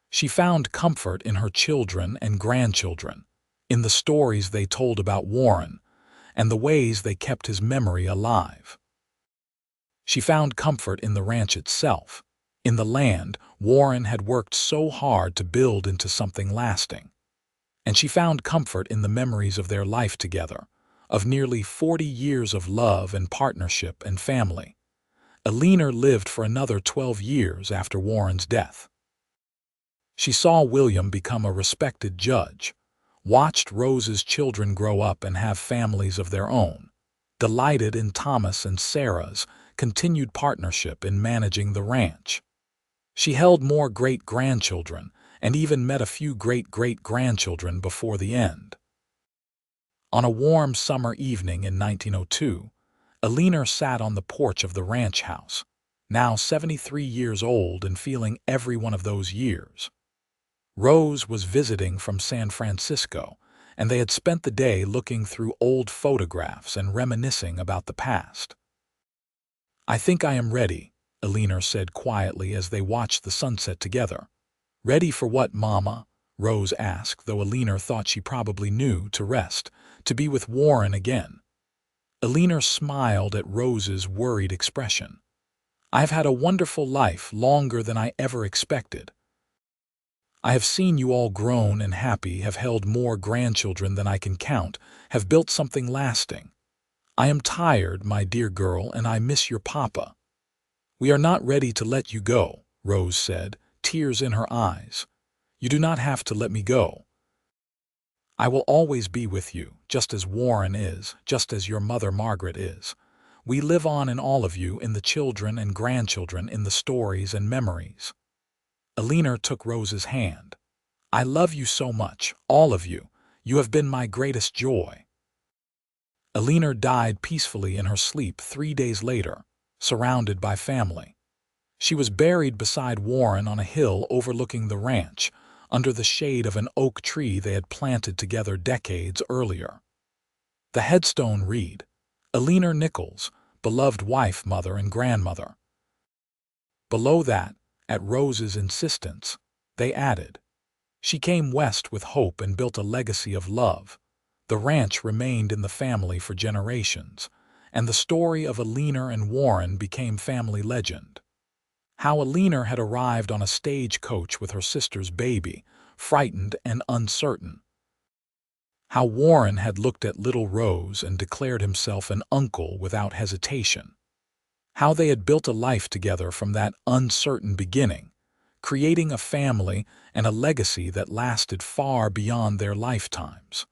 Speaker 1: She found comfort in her children and grandchildren, in the stories they told about Warren, and the ways they kept his memory alive. She found comfort in the ranch itself, in the land Warren had worked so hard to build into something lasting. And she found comfort in the memories of their life together, of nearly 40 years of love and partnership and family. Eleanor lived for another 12 years after Warren's death. She saw William become a respected judge, watched Rose's children grow up and have families of their own, delighted in Thomas and Sarah's continued partnership in managing the ranch. She held more great-grandchildren and even met a few great-great-grandchildren before the end. On a warm summer evening in 1902, Eleanor sat on the porch of the ranch house, now 73 years old and feeling every one of those years. Rose was visiting from San Francisco, and they had spent the day looking through old photographs and reminiscing about the past. "I think I am ready," Eleanor said quietly as they watched the sunset together. "Ready for what, Mama?" Rose asked, though Eleanor thought she probably knew, to rest, to be with Warren again. Eleanor smiled at Rose's worried expression. "I've had a wonderful life, longer than I ever expected. I have seen you all grown and happy, have held more grandchildren than I can count, have built something lasting. I am tired, my dear girl, and I miss your papa." "We are not ready to let you go," Rose said, tears in her eyes. "You do not have to let me go. I will always be with you, just as Warren is, just as your mother Margaret is. We live on in all of you, in the children and grandchildren, in the stories and memories." Eleanor took Rose's hand. "I love you so much, all of you. You have been my greatest joy." Eleanor died peacefully in her sleep 3 days later, surrounded by family. She was buried beside Warren on a hill overlooking the ranch, under the shade of an oak tree they had planted together decades earlier. The headstone read, "Eleanor Nichols, beloved wife, mother, and grandmother." Below that, at Rose's insistence, they added, "She came west with hope and built a legacy of love. The ranch remained in the family for generations, and the story of Eleanor and Warren became family legend. How Eleanor had arrived on a stagecoach with her sister's baby, frightened and uncertain. How Warren had looked at little Rose and declared himself an uncle without hesitation. How they had built a life together from that uncertain beginning, creating a family and a legacy that lasted far beyond their lifetimes.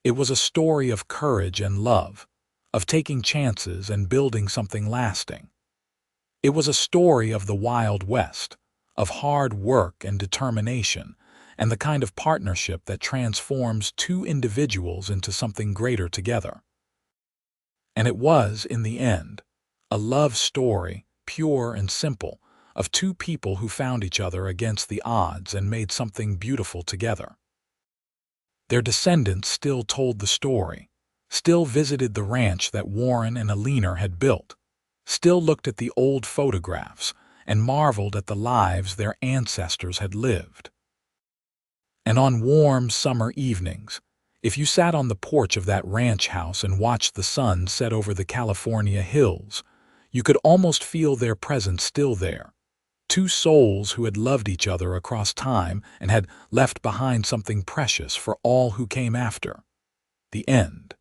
Speaker 1: It was a story of courage and love, of taking chances and building something lasting. It was a story of the Wild West, of hard work and determination, and the kind of partnership that transforms two individuals into something greater together. And it was, in the end, a love story, pure and simple, of two people who found each other against the odds and made something beautiful together. Their descendants still told the story, still visited the ranch that Warren and Eleanor had built, still looked at the old photographs and marveled at the lives their ancestors had lived. And on warm summer evenings, if you sat on the porch of that ranch house and watched the sun set over the California hills, you could almost feel their presence still there. Two souls who had loved each other across time and had left behind something precious for all who came after. The end.